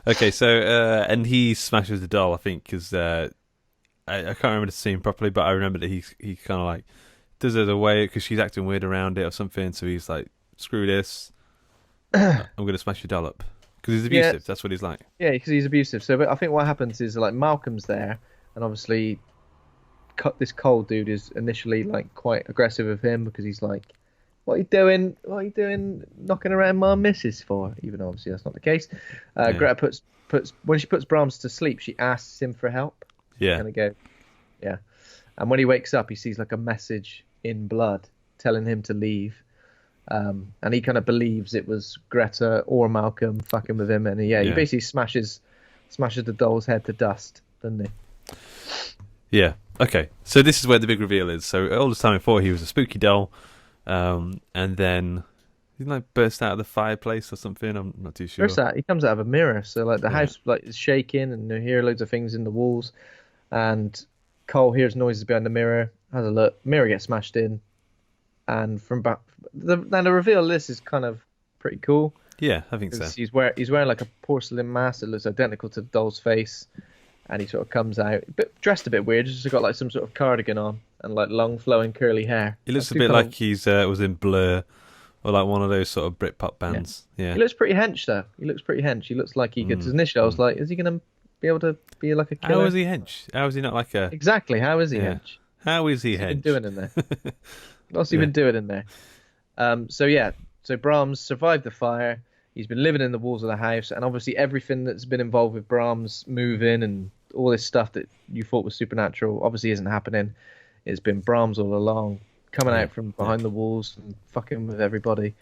Okay, so and he smashes the doll, I think, because I can't remember the scene properly, but I remember that he kind of like does it away because she's acting weird around it or something. So he's like, "Screw this, I'm going to smash your doll up," because he's abusive. Yeah. That's what he's like. Yeah, because he's abusive. So, but I think what happens is like Malcolm's there, and obviously, this Cole dude is initially like quite aggressive with him because he's like, "What are you doing? What are you doing? Knocking around my missus for?" Even though obviously that's not the case. Greta puts when she puts Brahms to sleep, she asks him for help. Yeah. And go, yeah. And when he wakes up, he sees like a message in blood telling him to leave. And he kind of believes it was Greta or Malcolm fucking with him, and he basically smashes the doll's head to dust, doesn't he? Yeah. Okay. So this is where the big reveal is. So all this time before, he was a spooky doll. And then he like burst out of the fireplace or something. I'm not too sure. He comes out of a mirror, so like the house like is shaking, and you hear loads of things in the walls. And Cole hears noises behind the mirror, has a look. Mirror gets smashed in, and from back, the reveal of this is kind of pretty cool. Yeah, I think so. He's wearing like a porcelain mask that looks identical to the doll's face, and he sort of comes out, dressed a bit weird. Just got like some sort of cardigan on and like long flowing curly hair. He looks a bit like he's was in Blur, or like one of those sort of Britpop bands. Yeah. He looks pretty hench though. He looks like he gets. Initially, I was like, is he gonna be able to be like a killer? How is he hench? How is he not like a? Exactly. How is he hench? How is he hench? What's he been doing in there? What's he been doing in there? So Brahms survived the fire. He's been living in the walls of the house, and obviously everything that's been involved with Brahms moving and all this stuff that you thought was supernatural obviously isn't happening. It's been Brahms all along, coming out from behind the walls and fucking with everybody.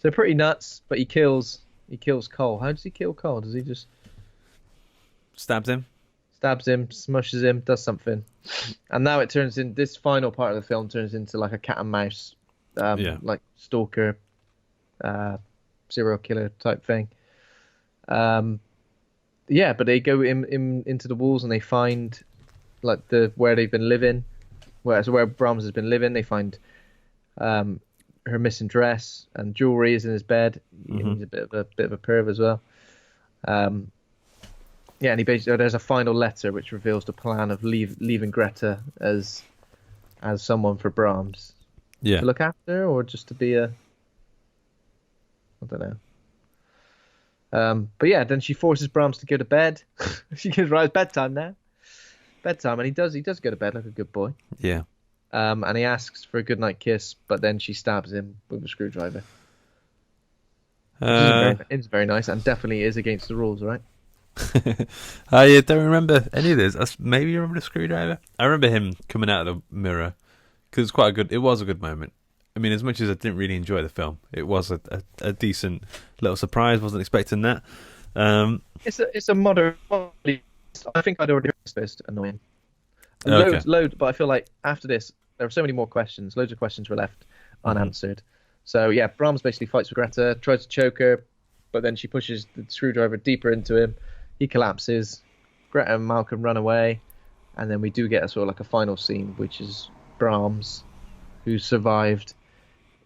So pretty nuts, but he kills Cole. How does he kill Cole? Does he just stabs him, smushes him, does something? And now it turns in this final part of the film turns into like a cat and mouse, like stalker, serial killer type thing. But they go into the walls and they find like where they've been living, where Brahms has been living. They find her missing dress and jewelry is in his bed. Mm-hmm. He's a bit of a perv as well. And he basically there's a final letter which reveals the plan of leaving Greta as someone for Brahms. Yeah. To look after, or just to be I don't know. But yeah, then she forces Brahms to go to bed. She goes, right, it's bedtime now. Bedtime, and he does go to bed like a good boy. Yeah. And he asks for a goodnight kiss, but then she stabs him with a screwdriver. It's very nice, and definitely is against the rules, right? I don't remember any of this. Maybe you remember the screwdriver? I remember him coming out of the mirror, because it was a good moment. I mean, as much as I didn't really enjoy the film, it was a decent little surprise. Wasn't expecting that. It's a modern. I think I'd already heard this first. Annoying. Loads, but I feel like after this, there are so many more questions. Loads of questions were left unanswered. So yeah, Brahms basically fights with Greta, tries to choke her, but then she pushes the screwdriver deeper into him. He collapses. Greta and Malcolm run away, and then we do get a sort of like a final scene, which is Brahms, who survived.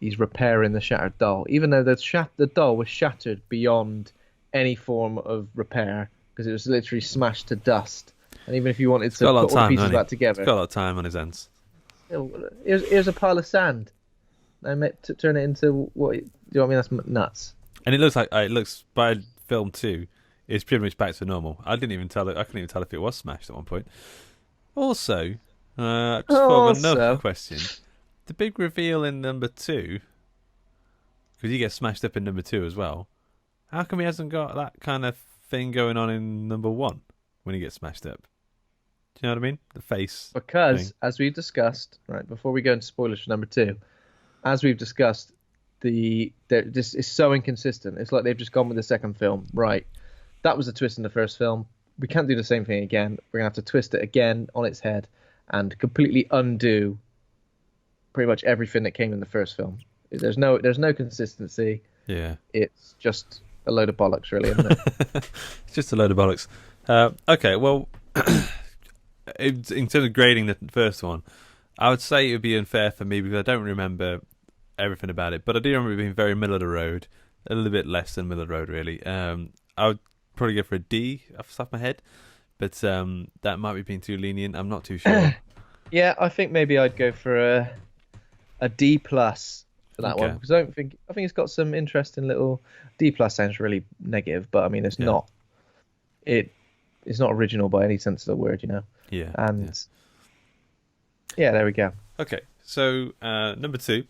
He's repairing the shattered doll, even though the doll was shattered beyond any form of repair because it was literally smashed to dust. And even if you wanted to put all the pieces back together, it's got a lot of time on his hands. Here's a pile of sand. I meant to turn it into what? Do you know what I mean? That's nuts. And it looks by film 2. it's pretty much back to normal. I couldn't even tell if it was smashed at one point. Also, just thought of another question. The big reveal in number 2, because he gets smashed up in number 2 as well. How come he hasn't got that kind of thing going on in number 1 when he gets smashed up? Do you know what I mean? The face. Because, as we've discussed, right, before we go into spoilers for number 2, as we've discussed, this is so inconsistent. It's like they've just gone with the second film. Right, that was a twist in the first film. We can't do the same thing again. We're going to have to twist it again on its head and completely undo pretty much everything that came in the first film. There's no consistency. Yeah. It's just a load of bollocks, really, isn't it? It's just a load of bollocks. Okay, well, in terms of grading the first one, I would say it would be unfair for me because I don't remember everything about it, but I do remember it being very middle of the road, a little bit less than middle of the road, really. I would probably go for a D off the top of my head, but that might be being too lenient. I'm not too sure. Yeah, I think maybe I'd go for a D plus for that one, because I think it's got some interesting little. D plus sounds really negative, but I mean it's not. It's not original by any sense of the word, you know. Yeah. And there we go. Okay, so number 2,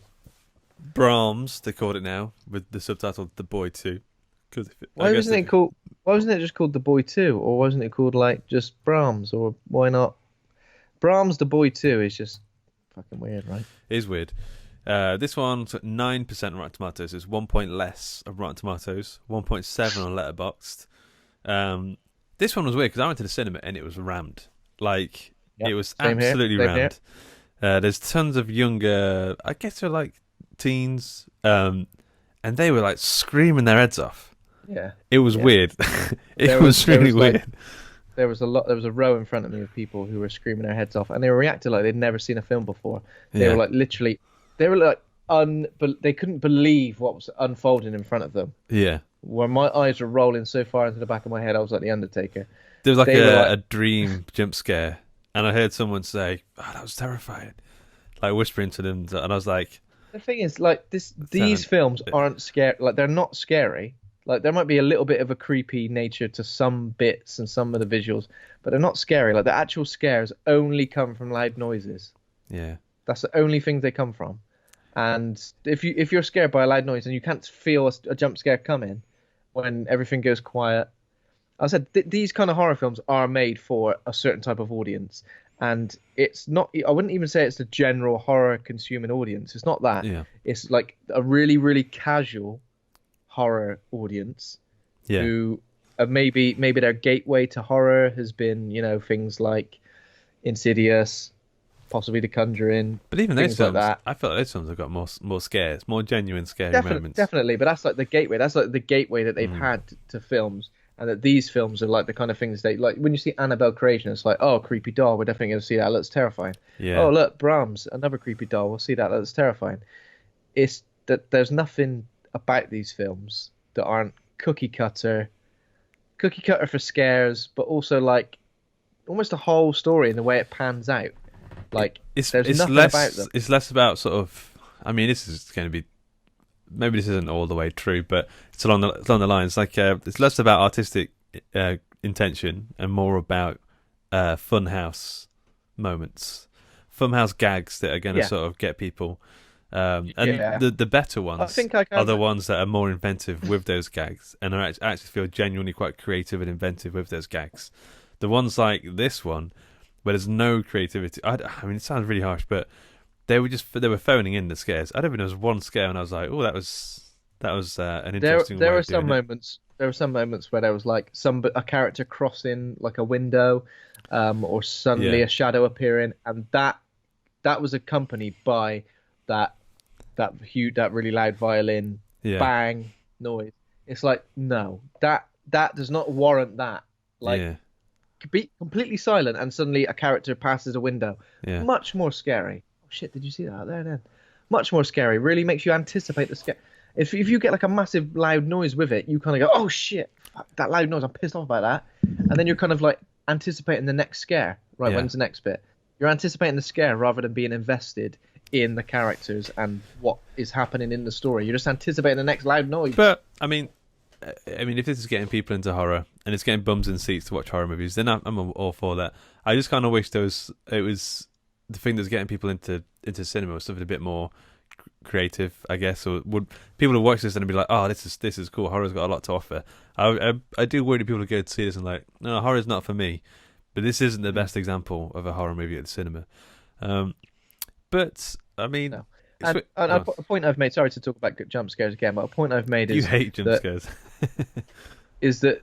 Brahms, they called it now, with the subtitle "The Boy 2." Why wasn't it just called The Boy 2, or wasn't it called like just Brahms, or why not? Brahms The Boy 2 is just fucking weird, right? It is weird. This one's at 9% Rotten Tomatoes. It's 1 point less of Rotten Tomatoes, 1.7 on Letterboxd. This one was weird because I went to the cinema and it was rammed. Like, it was absolutely rammed. There's tons of younger, I guess they're like teens, and they were like screaming their heads off. Yeah. It was weird. It was really weird. There was a row in front of me of people who were screaming their heads off, and they were reacting like they'd never seen a film before. They were like literally, they couldn't believe what was unfolding in front of them. Yeah. Where my eyes were rolling so far into the back of my head, I was like the Undertaker. There was like a dream jump scare, and I heard someone say, "Oh, that was terrifying," like whispering to them, and I was like, "The thing is, like these films aren't scary. Like they're not scary. Like there might be a little bit of a creepy nature to some bits and some of the visuals, but they're not scary. Like the actual scares only come from loud noises. Yeah, that's the only thing they come from. And if you're scared by a loud noise and you can't feel a jump scare coming when everything goes quiet, I said these kind of horror films are made for a certain type of audience, and it's not. I wouldn't even say it's the general horror consuming audience. It's not that. Yeah. It's like a really, really casual horror audience who maybe their gateway to horror has been, you know, things like Insidious, possibly The Conjuring, but even those films, like that. I feel like those films have got more scares, more genuine scary moments. Definitely, but that's like the gateway. That's like the gateway that they've had to films, and that these films are like the kind of things they like. When you see Annabelle Creation, it's like, oh, creepy doll, we're definitely going to see that. Looks terrifying. Yeah. Oh, look, Brahms, another creepy doll, we'll see that. Looks terrifying. It's that there's nothing about these films that aren't cookie cutter for scares, but also like almost a whole story in the way it pans out. Like there's nothing about them. It's less about sort of. I mean, this is going to be. Maybe this isn't all the way true, but it's along the lines. Like it's less about artistic intention and more about funhouse moments, funhouse gags that are going to sort of get people. The better ones are the ones that are more inventive with those gags and are actually feel genuinely quite creative and inventive with those gags. The ones like this one, where there's no creativity. I mean, it sounds really harsh, but they were phoning in the scares. I don't think there was one scare, and I was like, "Oh, that was an interesting." There were some moments. There were some moments where there was like a character crossing like a window, or suddenly a shadow appearing, and that was accompanied by that really loud violin bang noise. It's like, no, that does not warrant that. Like, be completely silent and suddenly a character passes a window. Much more scary. Oh shit, did you see that out there then? Much more scary. Really makes you anticipate the scare. If you get like a massive loud noise with it, you kind of go, oh shit, fuck, that loud noise, I'm pissed off about that. And then you're kind of like anticipating the next scare. Right, when's the next bit? You're anticipating the scare rather than being invested in the characters and what is happening in the story. You're just anticipating the next loud noise. But I mean, I mean, if this is getting people into horror and it's getting bums in seats to watch horror movies, then I'm all for that. I just kind of wish it was the thing that's getting people into cinema was something a bit more creative, I guess. Or would people would watch this and be like, "Oh, this is cool. Horror's got a lot to offer." I do worry that people go to see this and like, "No, horror's not for me." But this isn't the best example of a horror movie at the cinema. But I mean, no. And a point I've made. Sorry to talk about jump scares again, but a point I've made is you hate jump scares. is that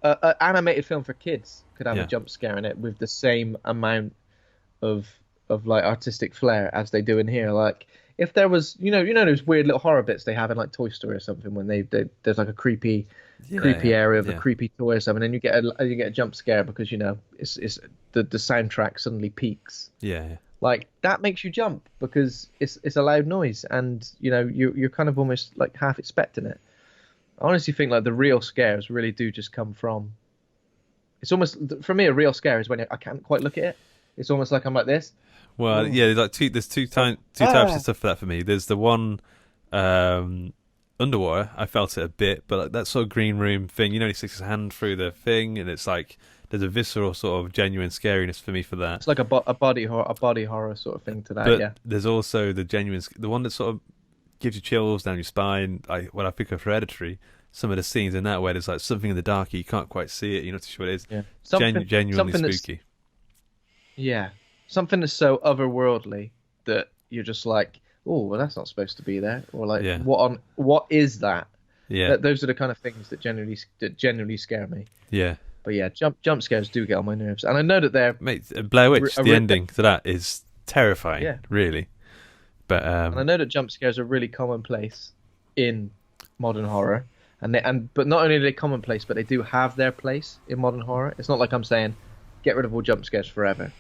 an animated film for kids could have a jump scare in it with the same amount of like artistic flair as they do in here. Like if there was, those weird little horror bits they have in like Toy Story or something when there's like a creepy area of a creepy toy or something, and you get a jump scare because it's the soundtrack suddenly peaks. Yeah. Like that makes you jump because it's a loud noise, and you're kind of almost like half expecting it. I honestly think like the real scares really do just come from. It's almost for me a real scare is when I can't quite look at it. It's almost like I'm like this. Well, yeah, there's two types of stuff for that for me. There's the one underwater. I felt it a bit, but like that sort of green room thing. He sticks his hand through the thing, and it's like. There's a visceral sort of genuine scariness for me for that. It's like a body horror sort of thing to that. But there's also the one that sort of gives you chills down your spine. When I think of Hereditary, some of the scenes in that where there's like something in the dark, you can't quite see it. You're not too sure what it is. Yeah. Genuinely spooky. Yeah, something that's so otherworldly that you're just like, oh, well, that's not supposed to be there, or like, what is that? Yeah, those are the kind of things that generally scare me. Yeah. But yeah, jump scares do get on my nerves, and I know that they're Blair Witch. The ending to that is terrifying, really. But and I know that jump scares are really commonplace in modern horror, but not only are they commonplace, but they do have their place in modern horror. It's not like I'm saying get rid of all jump scares forever.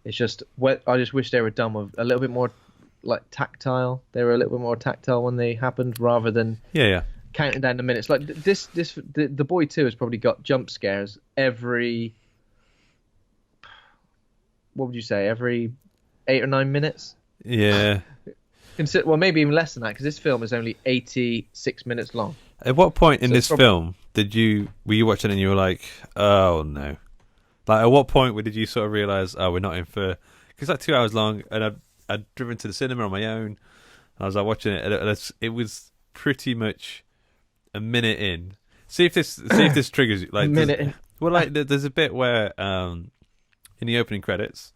It's just I just wish they were done with a little bit more like tactile. They were a little bit more tactile when they happened, rather than counting down the minutes. Like the Boy 2 has probably got jump scares every, what would you say, every 8 or 9 minutes? Yeah. Well, maybe even less than that, because this film is only 86 minutes long. At what point in this film were you watching it and you were like, oh no? Like, at what point did you sort of realise, oh, we're not in for... Because it's like 2 hours long, and I'd driven to the cinema on my own, and I was like watching it, and it was pretty much a minute in. See if this triggers you. Like, minute in. Well, like there's a bit where in the opening credits,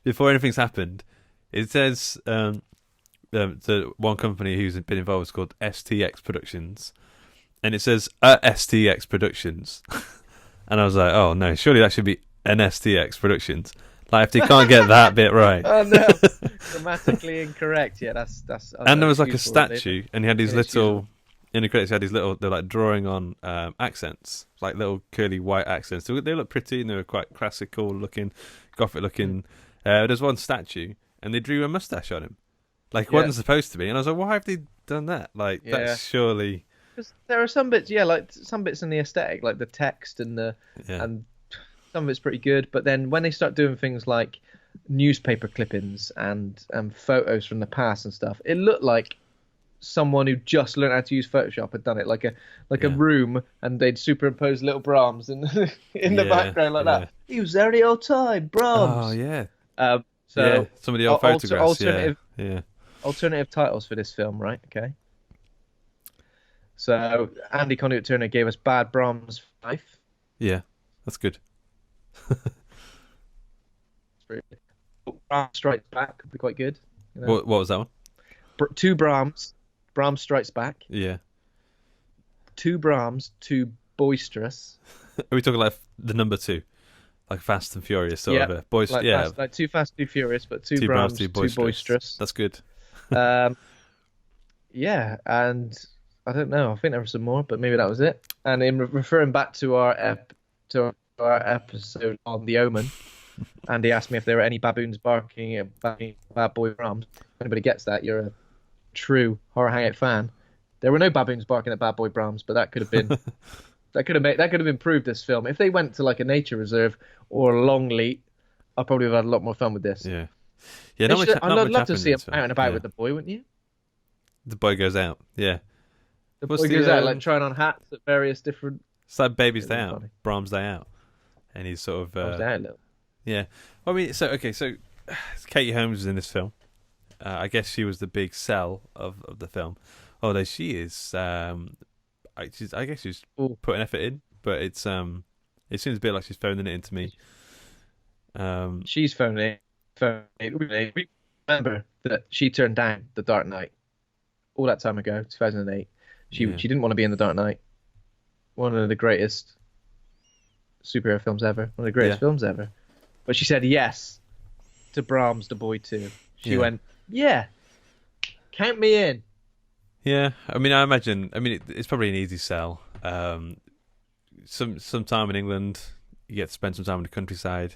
before anything's happened, it says the one company who's been involved is called STX Productions, and it says STX Productions, and I was like, oh no, surely that should be an STX Productions. Like if they can't get that bit right. Oh no, grammatically incorrect. Yeah, that's. And there was like a statue, and he had these little. In the credits, he had these little, they're like drawing on accents, like little curly white accents. They look pretty, and they were quite classical looking, gothic looking. There's one statue, and they drew a mustache on him. Like, it wasn't supposed to be. And I was like, why have they done that? Like, that's surely... Because there are some bits, like some bits in the aesthetic, like the text and and some of it's pretty good. But then when they start doing things like newspaper clippings and photos from the past and stuff, it looked like someone who just learned how to use Photoshop had done it, like a room, and they'd superimpose little Brahms in the background like that. He was there the old time, Brahms. Oh yeah. So some of the old photographs. Alternative titles for this film, right? Okay. So Andy Conduit Turner gave us Bad Brahms 5. Yeah, that's good. Brahms Strikes Back could be quite good. What was that one? 2 Brahms. Brahms Strikes Back. Yeah. 2 Brahms, 2 Boisterous. Are we talking like the number 2? Like Fast and Furious sort of a boisterous? Yeah. Like 2 Fast, 2 Furious, but 2 Brahms, 2 Boisterous. That's good. Yeah, and I don't know. I think there were some more, but maybe that was it. And in referring back to our episode on The Omen, Andy asked me if there were any baboons barking at Bad Boy Brahms. If anybody gets that, you're a true Horror Hangout fan. There were no baboons barking at Bad Boy Brahms, but that could have been that could have improved this film. If they went to like a nature reserve or Longleat, I probably would have had a lot more fun with this. Yeah. I'd love to see him out and about with the boy, wouldn't you? The boy goes out. Yeah. The boy goes out like trying on hats at various different. It's like Baby's Day Out, Brahms' Day Out, and he's sort of. Brahms Day Out, little. Yeah, I mean, so Katie Holmes was in this film. I guess she was the big sell of the film, although she is. I guess she's putting effort in, but it seems a bit like she's phoning it into me. She's phoning it. Remember that she turned down The Dark Knight all that time ago, 2008. She didn't want to be in The Dark Knight. One of the greatest superhero films ever. One of the greatest films ever. But she said yes to Brahms, The Boy 2. She went, yeah, count me in. Yeah, I mean, I imagine. I mean, it's probably an easy sell. Some time in England, you get to spend some time in the countryside,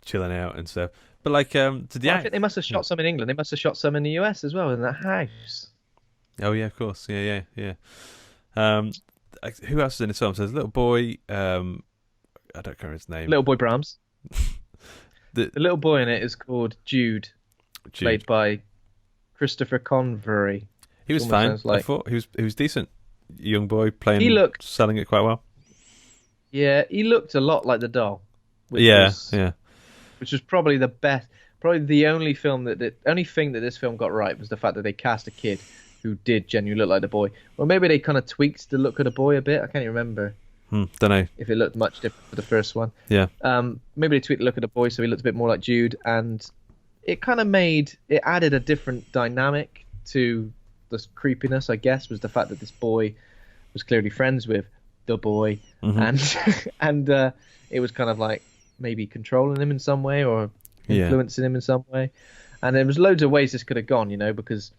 chilling out and stuff. But like, I think they must have shot some in England. They must have shot some in the US as well in that house. Oh yeah, of course. Yeah. Who else is in this film? So there's a little boy. I don't remember his name. Little boy Brahms. The little boy in it is called Jude. Played by Christopher Convery. He was fine. I thought he was decent. Young boy playing, selling it quite well. Yeah, he looked a lot like the doll. Which was probably the best. Probably the only thing that this film got right was the fact that they cast a kid who did genuinely look like the boy. Or maybe they kind of tweaked the look of the boy a bit. I can't even remember. Don't know if it looked much different for the first one. Yeah. Maybe they tweaked the look of the boy so he looked a bit more like Jude, and it kind of added a different dynamic to the creepiness, I guess, was the fact that this boy was clearly friends with the boy, and it was kind of like maybe controlling him in some way or influencing him in some way. And there was loads of ways this could have gone, because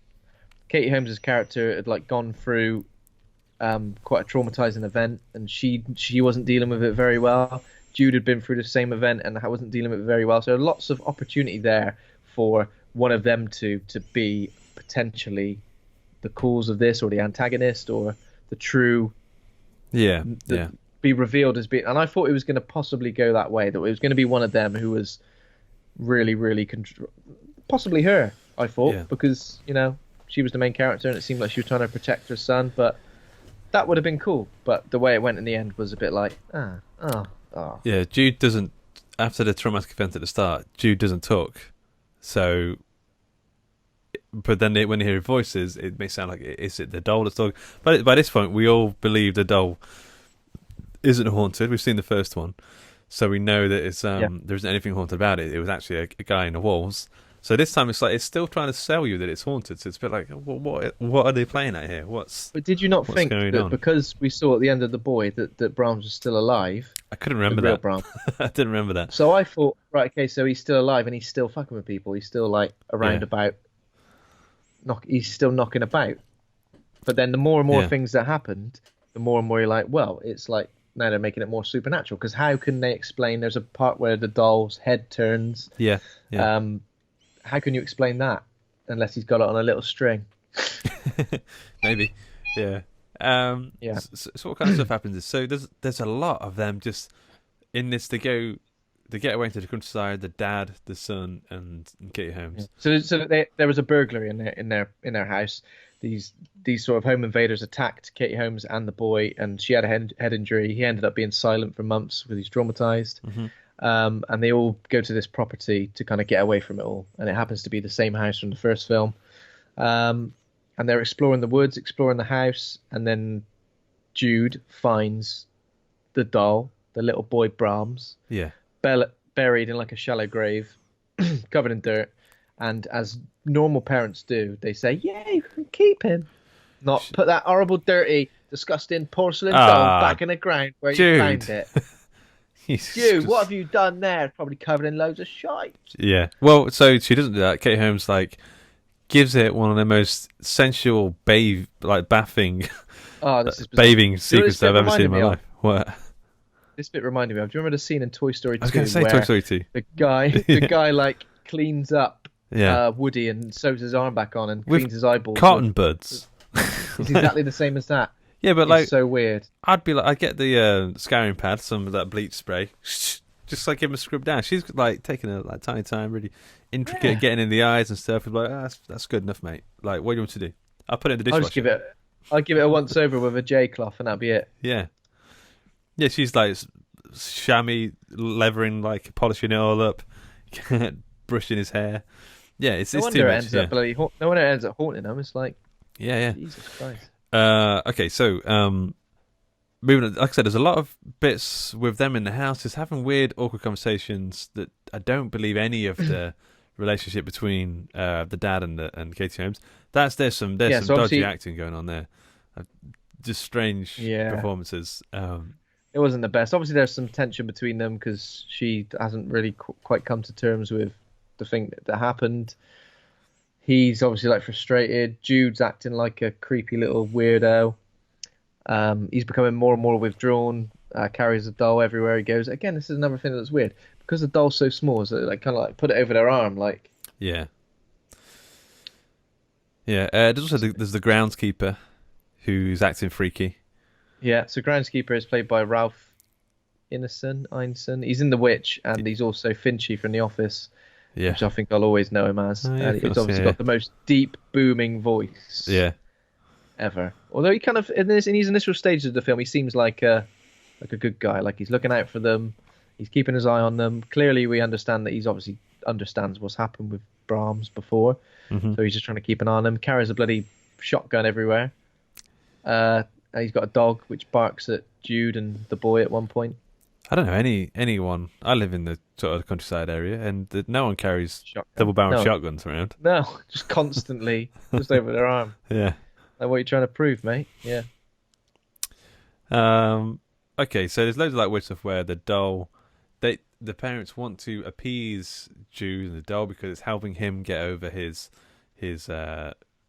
Katie Holmes' character had like gone through quite a traumatizing event, and she wasn't dealing with it very well. Jude had been through the same event and wasn't dealing with it very well. So there are lots of opportunity there for one of them to be potentially the cause of this, or the antagonist, or the true be revealed as being. And I thought it was going to possibly go that way, that it was going to be one of them who was really, really possibly her, I thought, because she was the main character and it seemed like she was trying to protect her son. But that would have been cool. But the way it went in the end was a bit like yeah, Jude doesn't, after the traumatic event at the start, Jude doesn't talk. So, but then when you hear voices, it may sound like, is it the doll that's talking? But by this point, we all believe the doll isn't haunted. We've seen the first one, so we know that it's there isn't anything haunted about it. It was actually a guy in the walls. So this time it's like it's still trying to sell you that it's haunted. So it's a bit like, what are they playing at here? But did you not think that because we saw at the end of The Boy that Brahms was still alive? I couldn't remember that. Brahms. I didn't remember that. So I thought, right, okay, so he's still alive and he's still fucking with people. He's still like around about. He's still knocking about. But then the more and more things that happened, the more and more you're like, well, it's like now they're making it more supernatural. Because how can they explain? There's a part where the doll's head turns. Yeah. How can you explain that unless he's got it on a little string? Maybe, yeah. So what kind of stuff happens? So there's a lot of them just in this. They get away into the countryside. The dad, the son, and Katie Holmes. Yeah. So there was a burglary in their house. These sort of home invaders attacked Katie Holmes and the boy, and she had a head injury. He ended up being silent for months because he's traumatized. And they all go to this property to kind of get away from it all. And it happens to be the same house from the first film. And they're exploring the woods, exploring the house. And then Jude finds the doll, the little boy Brahms. Yeah. Buried in like a shallow grave, covered in dirt. And as normal parents do, they say, yeah, you can keep him. Not put that horrible, dirty, disgusting porcelain doll back in the ground where you found it. Dude, what have you done there? It's probably covered in loads of shite. Yeah. Well, so she doesn't do that. Katie Holmes gives it one of the most sensual bathing bathing secrets I've ever seen in my life. What? This bit reminded me of. Do you remember the scene in Toy Story 2? I was going to say Toy Story 2. The guy cleans up Woody and sews his arm back on and cleans his eyeballs. Cotton buds. It's exactly the same as that. Yeah, but it's so weird. I'd get the scouring pad, some of that bleach spray, just give him a scrub down. She's taking a tiny time, really intricate, getting in the eyes and stuff. Like, that's good enough, mate. Like, what do you want to do? I'll put it in the dishwasher. I'd give it a once over with a J cloth, and that'd be it. Yeah. Yeah, she's like chamois, levering, like polishing it all up, brushing his hair. Yeah, it's too much. No wonder it ends up haunting him. It's like, yeah. Jesus Christ. Okay, so moving on, like I said, there's a lot of bits with them in the house, just having weird, awkward conversations that I don't believe any of the relationship between the dad and Katie Holmes. There's some dodgy acting going on there, just strange performances. It wasn't the best. Obviously, there's some tension between them because she hasn't really quite come to terms with the thing that happened. He's obviously like frustrated. Jude's acting like a creepy little weirdo. He's becoming more and more withdrawn. Carries a doll everywhere he goes. Again, this is another thing that's weird because the doll's so small. So they like kind of like put it over their arm, like. Yeah. There's also there's the groundskeeper who's acting freaky. Yeah, so groundskeeper is played by Ralph Ineson. He's in The Witch, and he's also Finchy from The Office, which I think I'll always know him as. He's obviously got the most deep, booming voice ever. Although he kind of, in his initial stages of the film, he seems like a good guy. Like he's looking out for them, he's keeping his eye on them. Clearly, we understand that he's obviously understands what's happened with Brahms before, so he's just trying to keep an eye on them. Carries a bloody shotgun everywhere. He's got a dog which barks at Jude and the boy at one point. I don't know anyone. I live in the sort of countryside area, and no one carries double-barrel shotguns around. No, just constantly, just over their arm. Yeah. Like, what are you trying to prove, mate? Yeah. Okay, so there's loads of like weird stuff where the doll, the parents want to appease Jude and the doll because it's helping him get over his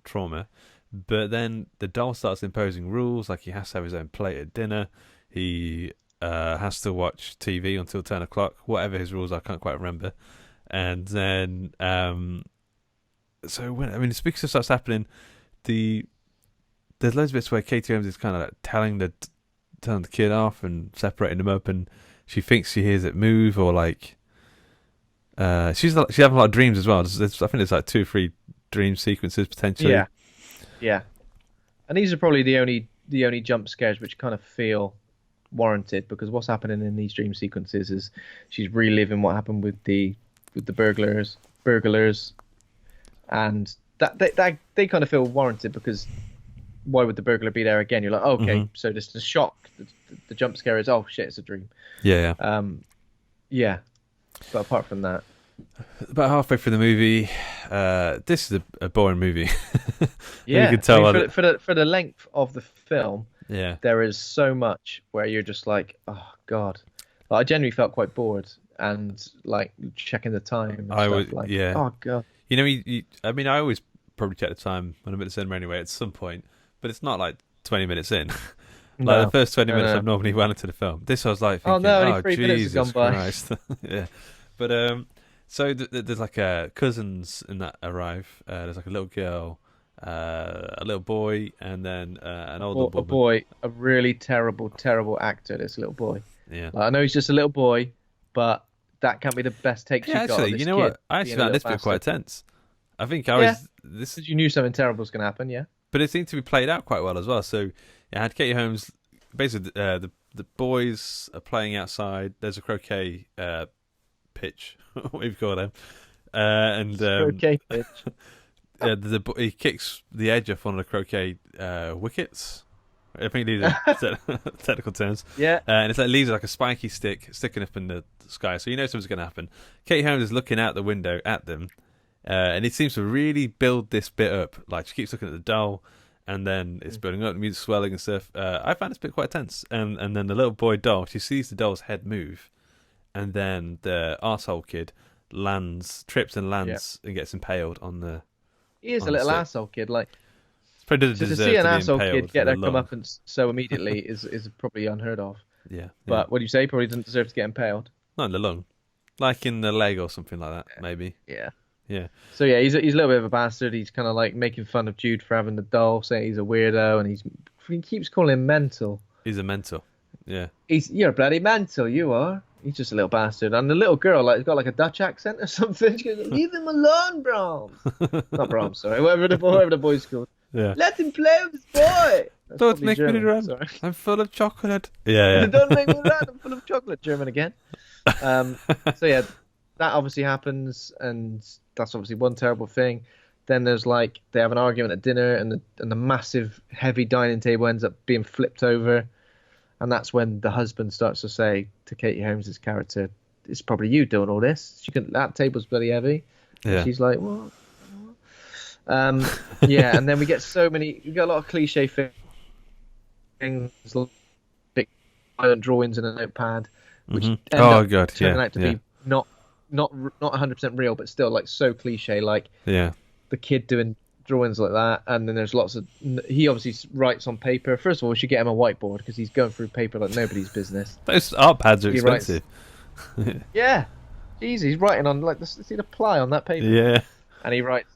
trauma. But then the doll starts imposing rules, like he has to have his own plate at dinner. He has to watch TV until 10 o'clock, whatever his rules are, I can't quite remember. And then, speaking of stuff happening, there's loads of bits where Katie Holmes is kind of like telling the kid off and separating them up, and she thinks she hears it move, or like she's having a lot of dreams as well. I think there's like 2 or 3 dream sequences potentially. Yeah, and these are probably the only jump scares which kind of feel warranted, because what's happening in these dream sequences is she's reliving what happened with the burglars, and that they kind of feel warranted, because why would the burglar be there again? You're like, okay, so this the shock, the jump scare is, oh shit, it's a dream. Yeah. But apart from that, about halfway through the movie, this is a boring movie. Yeah, you can tell for the length of the film. Yeah, there is so much where you're just like, oh god. Like, I genuinely felt quite bored and like checking the time. Oh god. You know, I always probably check the time when I'm at the cinema anyway at some point, but it's not like 20 minutes in. The first 20 minutes I'm normally well into the film. This I was like thinking, only 3 minutes have gone by. Christ. Yeah. But so there's like cousins in that arrive. There's like a little girl, a little boy, and then an older woman. A boy, a really terrible actor. This little boy. Yeah. Like, I know he's just a little boy, but that can't be the best takes you've got. Actually, you know what? I actually found this bit quite tense. I think you knew something terrible was going to happen, yeah. But it seemed to be played out quite well as well. So I had Katie Holmes. Basically, the boys are playing outside. There's a croquet pitch, what we've called them, and croquet pitch. He kicks the edge off one of the croquet wickets. I think these are technical terms. Yeah. And it's like leaves like a spiky stick sticking up in the sky, so you know something's going to happen. Katie Holmes is looking out the window at them, and it seems to really build this bit up. Like, she keeps looking at the doll, and then it's building up, the music's swelling and stuff. I found this bit quite tense. And then the little boy doll, she sees the doll's head move, and then the arsehole kid trips and lands and gets impaled on the. He is a little arsehole kid, like. To see an arsehole kid get their comeuppance so immediately is probably unheard of. Yeah. But what do you say? Probably doesn't deserve to get impaled. Not in the lung, like in the leg or something like that, maybe. Yeah. Yeah. So yeah, he's a little bit of a bastard. He's kind of like making fun of Jude for having the doll, saying he's a weirdo, and he keeps calling him mental. He's a mental. Yeah. You're bloody mental, you are. He's just a little bastard. And the little girl, like, has got like a Dutch accent or something. She goes, "Leave him alone, Brahms." Not Brahms, sorry. Whatever the boy's called. Let him play with his boy. Don't make me run. Sorry. I'm full of chocolate. Yeah. Don't make me run. I'm full of chocolate. German again. So yeah, that obviously happens, and that's obviously one terrible thing. Then there's like they have an argument at dinner, and the massive heavy dining table ends up being flipped over, and that's when the husband starts to say to Katie Holmes' character, "It's probably you doing all this. That table's bloody heavy." Yeah. She's like, "What?" Yeah, and then we get a lot of cliche things, like big violent drawings in a notepad, which end up turning out to be not 100% real, but still like so cliche, like the kid doing drawings like that. And then there's lots of, he obviously writes on paper. First of all, we should get him a whiteboard because he's going through paper like nobody's business. Those art pads are expensive. Yeah, jeez, he's writing on like see the ply on that paper. Yeah, and he writes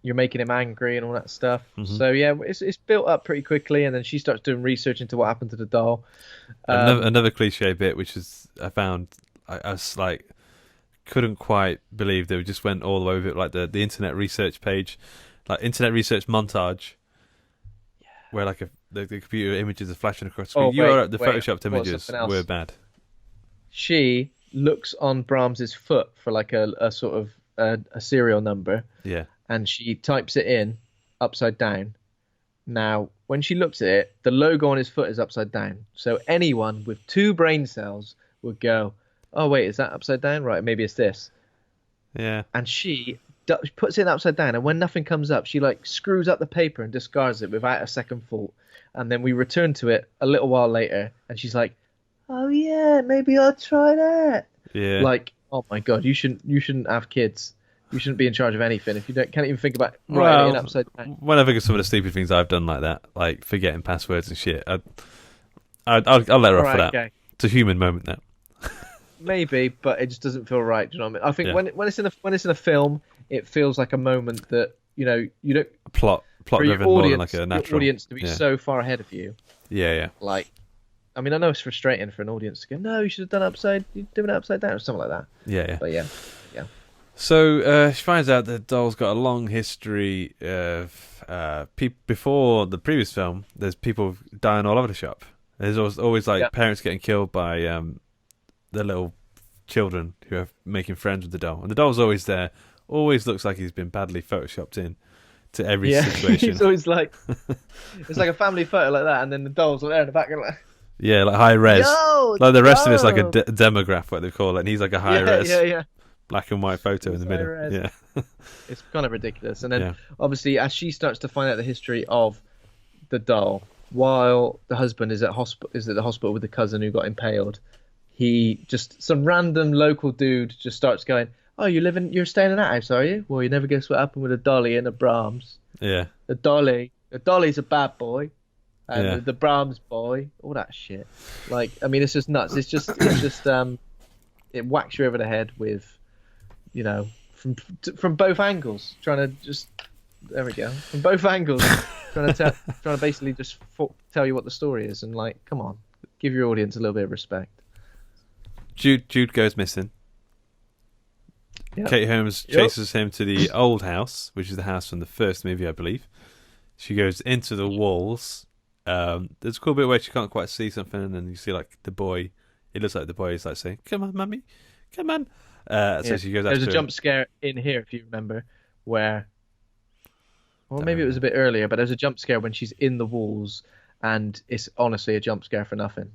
you're making him angry and all that stuff. So yeah, it's built up pretty quickly, and then she starts doing research into what happened to the doll. Another cliche bit, which is I found, I was like, couldn't quite believe they just went all the way with it, like the internet research page, like internet research montage, where like the computer images are flashing across the screen. The photoshopped images were bad. She looks on Brahms's foot for like a sort of a serial number. Yeah. And she types it in upside down. Now, when she looks at it, the logo on his foot is upside down. So anyone with 2 brain cells would go, "Oh wait, is that upside down? Right, maybe it's this." Yeah. And she puts it upside down, and when nothing comes up, she like screws up the paper and discards it without a second thought. And then we return to it a little while later, and she's like, "Oh yeah, maybe I'll try that." Yeah. Like, oh my god, you shouldn't have kids. You shouldn't be in charge of anything if you can't even think about writing it upside down. When I think of some of the stupid things I've done like that, like forgetting passwords and shit, I'll let her off for that. Okay. It's a human moment now. Maybe, but it just doesn't feel right. Do you know what I mean? I think when it's in a film, it feels like a moment that you don't plot driven more than like a natural audience to be so far ahead of you. Yeah. Like, I mean, I know it's frustrating for an audience to go, "No, you should have done you're doing it upside down," or something like that. Yeah. But yeah. So she finds out that doll's got a long history of before the previous film. There's people dying all over the shop. There's always like parents getting killed by the little children who are making friends with the doll, and the doll's always there. Always looks like he's been badly photoshopped in to every situation. He's always like, it's like a family photo like that, and then the doll's there in the background. Like high res. Like the rest of it's like a demograph, what they call it, and he's like a high res. Yeah. Black and white photo in the middle. Yeah. It's kind of ridiculous. And then obviously as she starts to find out the history of the doll, while the husband is at the hospital with the cousin who got impaled, some random local dude just starts going, "Oh, you're staying in that house, are you? Well, you never guess what happened with a dolly and a Brahms." Yeah. The dolly's a bad boy. And the Brahms boy, all that shit. Like, I mean, it's just nuts. It's just it whacks you over the head with, from both angles, trying to just, there we go, from both angles, trying to basically just tell you what the story is, and like, come on, give your audience a little bit of respect. Jude goes missing. Yep. Katie Holmes chases him to the old house, which is the house from the first movie, I believe. She goes into the walls. There's a cool bit where she can't quite see something, and then you see like the boy. It looks like the boy is like saying, "Come on, mummy, come on." So she goes. There's a jump scare in here, if you remember, where, or maybe it was a bit earlier, but there's a jump scare when she's in the walls, and it's honestly a jump scare for nothing.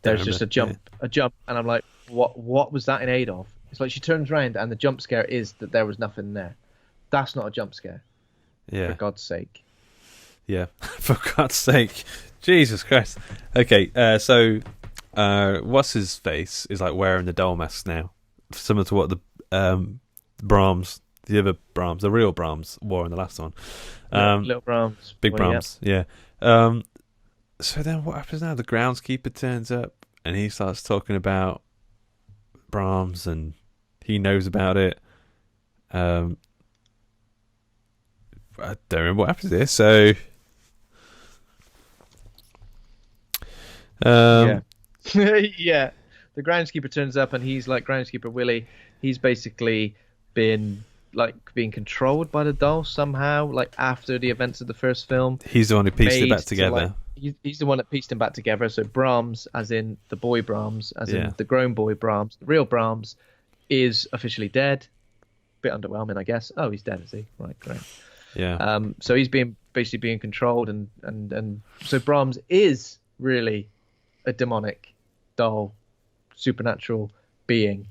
There's just a jump, and I'm like, what was that in aid of? It's like she turns around, and the jump scare is that there was nothing there. That's not a jump scare. Yeah. For God's sake. Yeah, for God's sake, Jesus Christ. Okay, so what's his face is like wearing the doll mask now, similar to what the Brahms, the real Brahms wore in the last one. Little Brahms, big Brahms, yeah. So then what happens now? The groundskeeper turns up and he starts talking about Brahms and he knows about it. I don't remember what happens here. So. Yeah. The groundskeeper turns up and he's like Groundskeeper Willie. He's basically been like being controlled by the doll somehow, like after the events of the first film. He's the one who pieced it back together. He's the one that pieced him back together. So Brahms, as in the boy Brahms, as in the grown boy Brahms, the real Brahms, is officially dead. Bit underwhelming, I guess. Oh, he's dead, is he? Right, great. Yeah. So he's basically being controlled, and so Brahms is really a demonic doll, supernatural being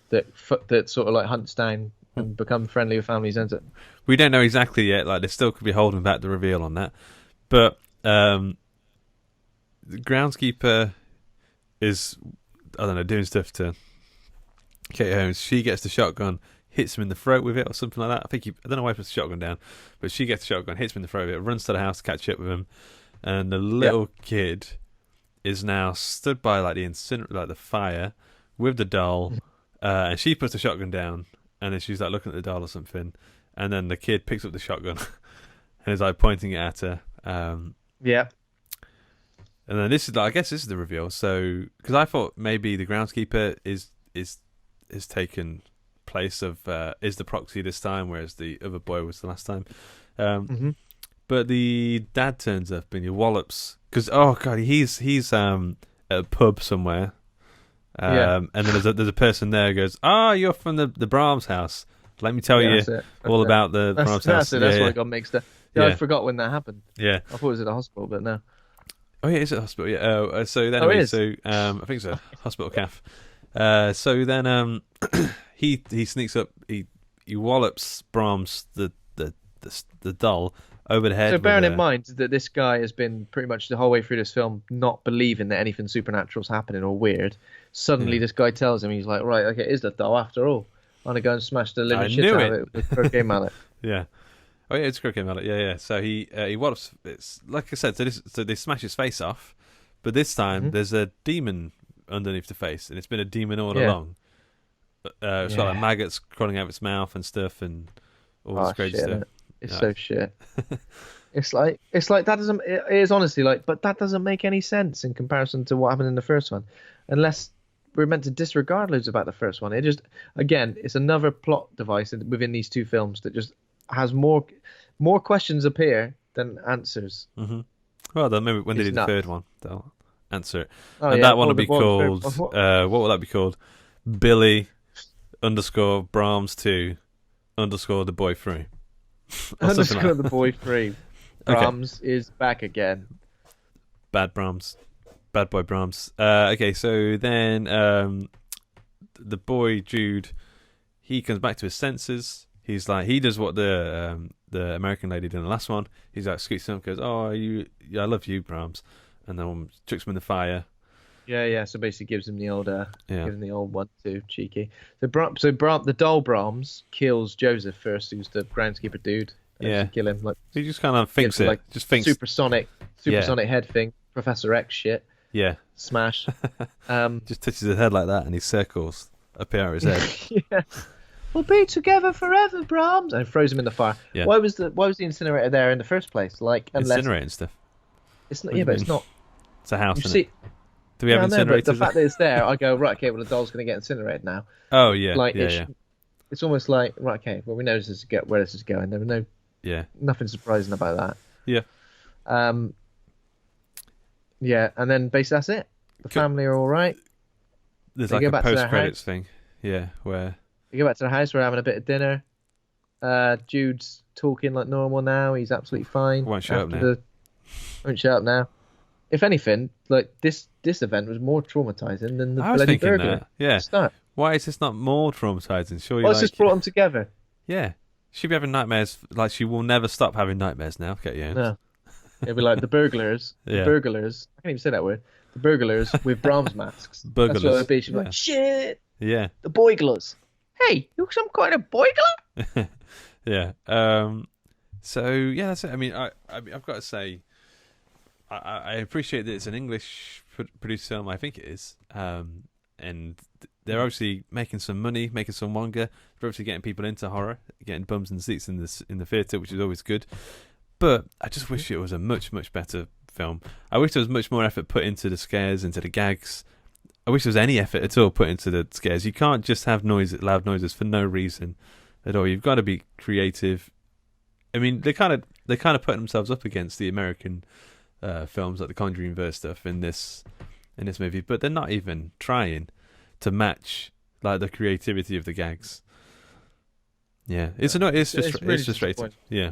that sort of like hunts down and becomes friendly with families, ends it. We don't know exactly yet. Like, they still could be holding back the reveal on that, but the groundskeeper is, I don't know, doing stuff to Katie Holmes. She gets the shotgun, hits him in the throat with it or something like that. I don't know why he puts the shotgun down, but she gets the shotgun, hits him in the throat with it, runs to the house to catch up with him, and the little kid is now stood by like the fire with the doll, and she puts the shotgun down, and then she's like looking at the doll or something, and then the kid picks up the shotgun and is like pointing it at her. And then this is, I guess, this is the reveal. So, because I thought maybe the groundskeeper is taken place of is the proxy this time, whereas the other boy was the last time. But the dad turns up and he wallops because he's at a pub somewhere, and then there's a person there who goes, you're from the Brahms house. Let me tell you all about the Brahms house. That's why I got mixed up. I forgot when that happened. I thought it was at a hospital, but no. Oh yeah, it's at a hospital. Yeah. So then, I think it's a hospital calf. So then, he sneaks up. He wallops Brahms the doll over the head. So bearing in mind that this guy has been pretty much the whole way through this film not believing that anything supernatural's happening or weird. Suddenly, this guy tells him, he's like, right, okay, it is the doll after all. I'm gonna go and smash the living shit out of it with a croquet mallet. Yeah. Oh yeah, it's croquet mallet. Yeah. So he wallops. It's like I said. So they smash his face off, but this time there's a demon underneath the face, and it's been a demon all along. It's got like maggots crawling out of its mouth and stuff, and all this crazy stuff. It's so shit. It's like that doesn't. It is honestly like, but that doesn't make any sense in comparison to what happened in the first one, unless we're meant to disregard loads about the first one. It just, again, it's another plot device within these two films that just has more questions appear than answers. Well, then maybe when they do the third one, they'll answer it. That one will be called. What will that be called? Billy _ Brahms 2 _ the boy 3. _ the boy 3. Brahms is back again. Bad boy Brahms. Okay, so then the boy Jude, he comes back to his senses. He's like, he does what the American lady did in the last one. He's like, scoots him up, goes, I love you, Brahms, and then chucks him in the fire. Yeah. So basically, gives him the old, gives him the old 1-2, cheeky. The doll Brahms kills Joseph first, who's the groundskeeper dude. Kill him. Like, he just kind of thinks it. Like, just thinks supersonic head thing, Professor X shit. Yeah. Smash. Just touches his head like that, and he circles appear his head. Yeah. We'll be together forever, Brahms, and throws him in the fire. Yeah. Why was the incinerator there in the first place? Like, incinerating stuff. It's not. Yeah, but it's not. It's a house. Do we have incinerators? The fact that it's there, I go, right. Okay, well, the doll's going to get incinerated now. Oh yeah. Like it's almost like, right. Okay, well, we know where this is going. There was nothing surprising about that. Yeah. Yeah, and then basically that's it. The family are all right. There's like a post-credits thing. Yeah, where they go back to the house. We're having a bit of dinner. Jude's talking like normal now. He's absolutely fine. Won't shut up now. If anything, like this event was more traumatizing than the bloody burglar. That. Yeah. Start. Why is this not more traumatizing? Surely, it's just brought them together. Yeah, she'll be having nightmares. Like, she will never stop having nightmares now. Get you? No. It'll be like the burglars. The burglars. I can't even say that word. The burglars with Brahms masks. Burglars. That's what it'll be. She'll be like, shit. Yeah. The boiglers. Hey, you some kind of boigler? Yeah. So yeah, that's it. I mean, I've got to say, I appreciate that it's an English produced film. I think it is. And they're obviously making some money, making some wonga. They're obviously getting people into horror, getting bums and seats in the theatre, which is always good. But I just wish it was a much, much better film. I wish there was much more effort put into the scares, into the gags. I wish there was any effort at all put into the scares. You can't just have loud noises for no reason. at all. You've got to be creative. I mean, they kind of put themselves up against the American films like the Conjuring verse stuff in this movie, but they're not even trying to match like the creativity of the gags. Yeah, it's frustrating. Yeah,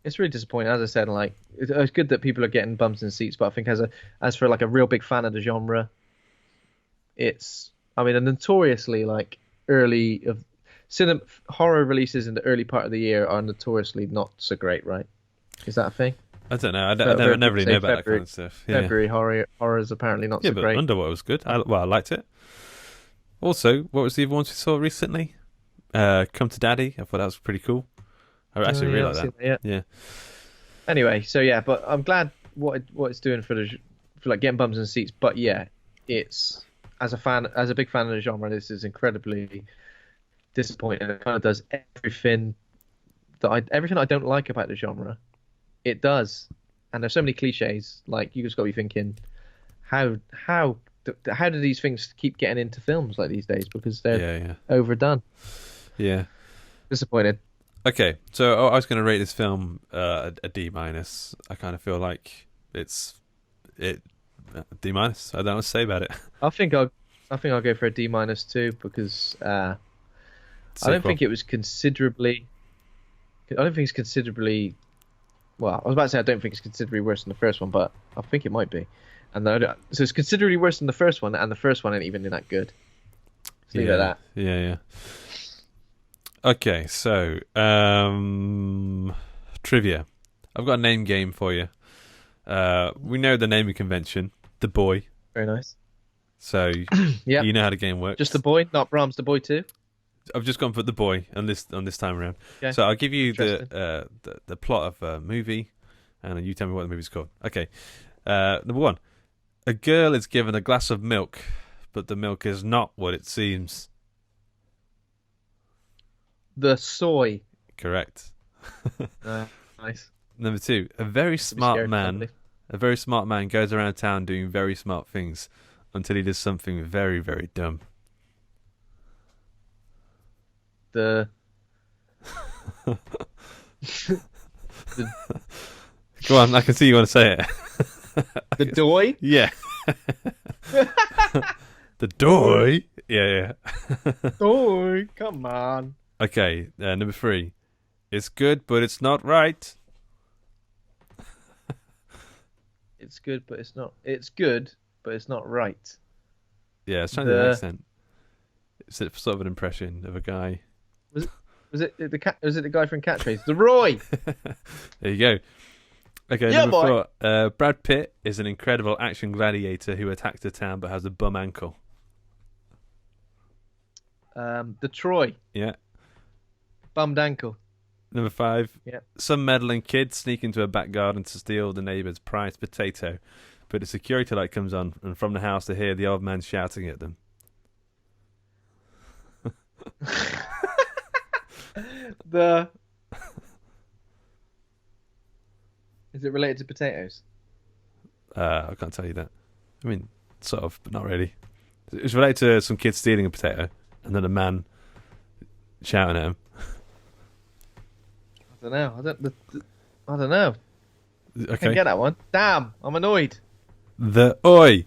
it's really disappointing. As I said, like it's good that people are getting bums in seats, but I think as for like a real big fan of the genre, it's a notoriously like early of cinema horror releases in the early part of the year are notoriously not so great, right? Is that a thing? I don't know. I never really know about that kind of stuff. Yeah. February horror is apparently not so great. Yeah, but Underwater was good. I liked it. Also, what was the other ones we saw recently? Come to Daddy. I thought that was pretty cool. I actually really like that. Yeah. Anyway, so yeah, but I'm glad what it's doing for like getting bums in seats. But yeah, it's as a big fan of the genre, this is incredibly disappointing. It kind of does everything I don't like about the genre. It does, and there's so many cliches. Like you just got to be thinking, how do these things keep getting into films like these days? Because they're overdone. Yeah, disappointed. Okay, so I was going to rate this film a D-. I kind of feel like it's D-. I don't know what to say about it. I think I'll go for a D- too, because I don't think it was considerably. I don't think it's considerably. Well, I was about to say I don't think it's considerably worse than the first one, but I think it might be. So it's considerably worse than the first one, and the first one ain't even that good. Let's leave it at that. Yeah. Okay, so trivia. I've got a name game for you. We know the naming convention, The Boy. Very nice. So you know how the game works. Just The Boy, not Brahms, The Boy too. I've just gone for The Boy on this time around. Okay. So I'll give you the plot of a movie, and you tell me what the movie's called. Okay. Number 1. A girl is given a glass of milk, but the milk is not what it seems. The Soy. Correct. Nice. Number 2. A very smart man goes around town doing very smart things until he does something very, very dumb. Go on, I can see you want to say it. The Doy? Yeah. The Doy? Yeah. Doy, come on. Okay, number 3. It's good, but it's not right. It's good, but it's not. It's good, but it's not right. Yeah, it's trying to do an accent. It's sort of an impression of a guy. Was it the guy from Catchphrase? The Roy. There you go. Okay, number 4. Brad Pitt is an incredible action gladiator who attacked a town but has a bum ankle. The Troy. Yeah. Bummed ankle. Number 5. Yeah. Some meddling kids sneak into a back garden to steal the neighbour's prized potato, but a security light comes on, and from the house they hear the old man shouting at them. Is it related to potatoes? I can't tell you that. I mean, sort of, but not really. It's related to some kids stealing a potato and then a man shouting at him. I don't know. Okay. I can't get that one. Damn, I'm annoyed. The Oi.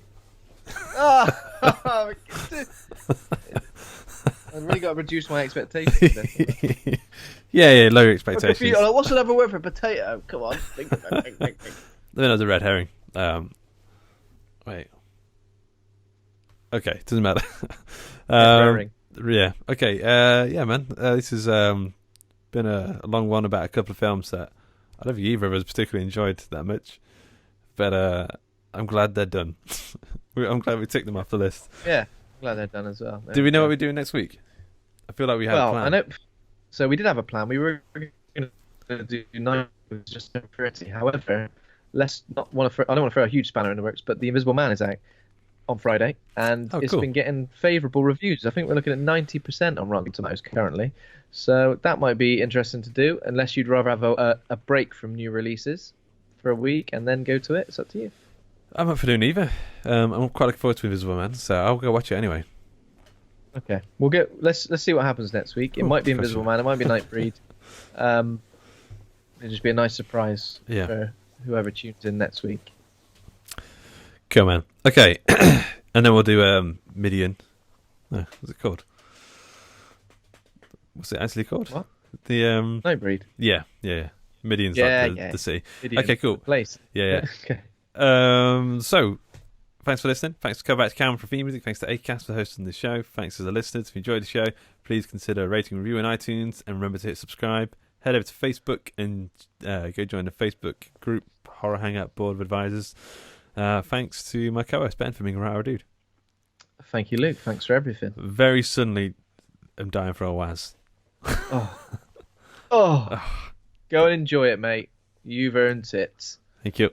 I've really got to reduce my expectations. Yeah, lower expectations. What's another word for potato? Come on, think. Then there's a red herring. Wait. Okay, doesn't matter. Yeah. Okay. Yeah, man. This has been a long one about a couple of films that I don't think either of us particularly enjoyed that much, but I'm glad they're done. I'm glad we ticked them off the list. Yeah, I'm glad they're done as well. Do we know what we're doing next week? I feel like we had a plan. I know. So we did have a plan. We were going to do 9 just 30. However, I don't want to throw a huge spanner in the works, but The Invisible Man is out on Friday, and it's been getting favourable reviews. I think we're looking at 90% on Rotten Tomatoes currently, so that might be interesting to do. Unless you'd rather have a break from new releases for a week and then go to it, it's up to you. I'm up for doing either. I'm quite looking forward to Invisible Man, so I'll go watch it anyway. Okay, let's see what happens next week. It might be Invisible Man, it might be Nightbreed. It'll just be a nice surprise for whoever tunes in next week. Cool, man. Okay, and then we'll do Midian. No, what's it called? What's it actually called? What? The Nightbreed. Yeah. Midian's the sea. Midian, okay, cool. Place. Yeah. Okay. So, thanks for listening. Thanks to Come Back to Cameron for theme music. Thanks to Acast for hosting the show. Thanks to the listeners. If you enjoyed the show, please consider rating and review on iTunes, and remember to hit subscribe. Head over to Facebook and go join the Facebook group Horror Hangout Board of Advisors. Thanks to my co-host Ben for being a rare dude. Thank you, Luke. Thanks for everything. Very suddenly, I'm dying for a Waz. Oh. Go and enjoy it, mate. You've earned it. Thank you.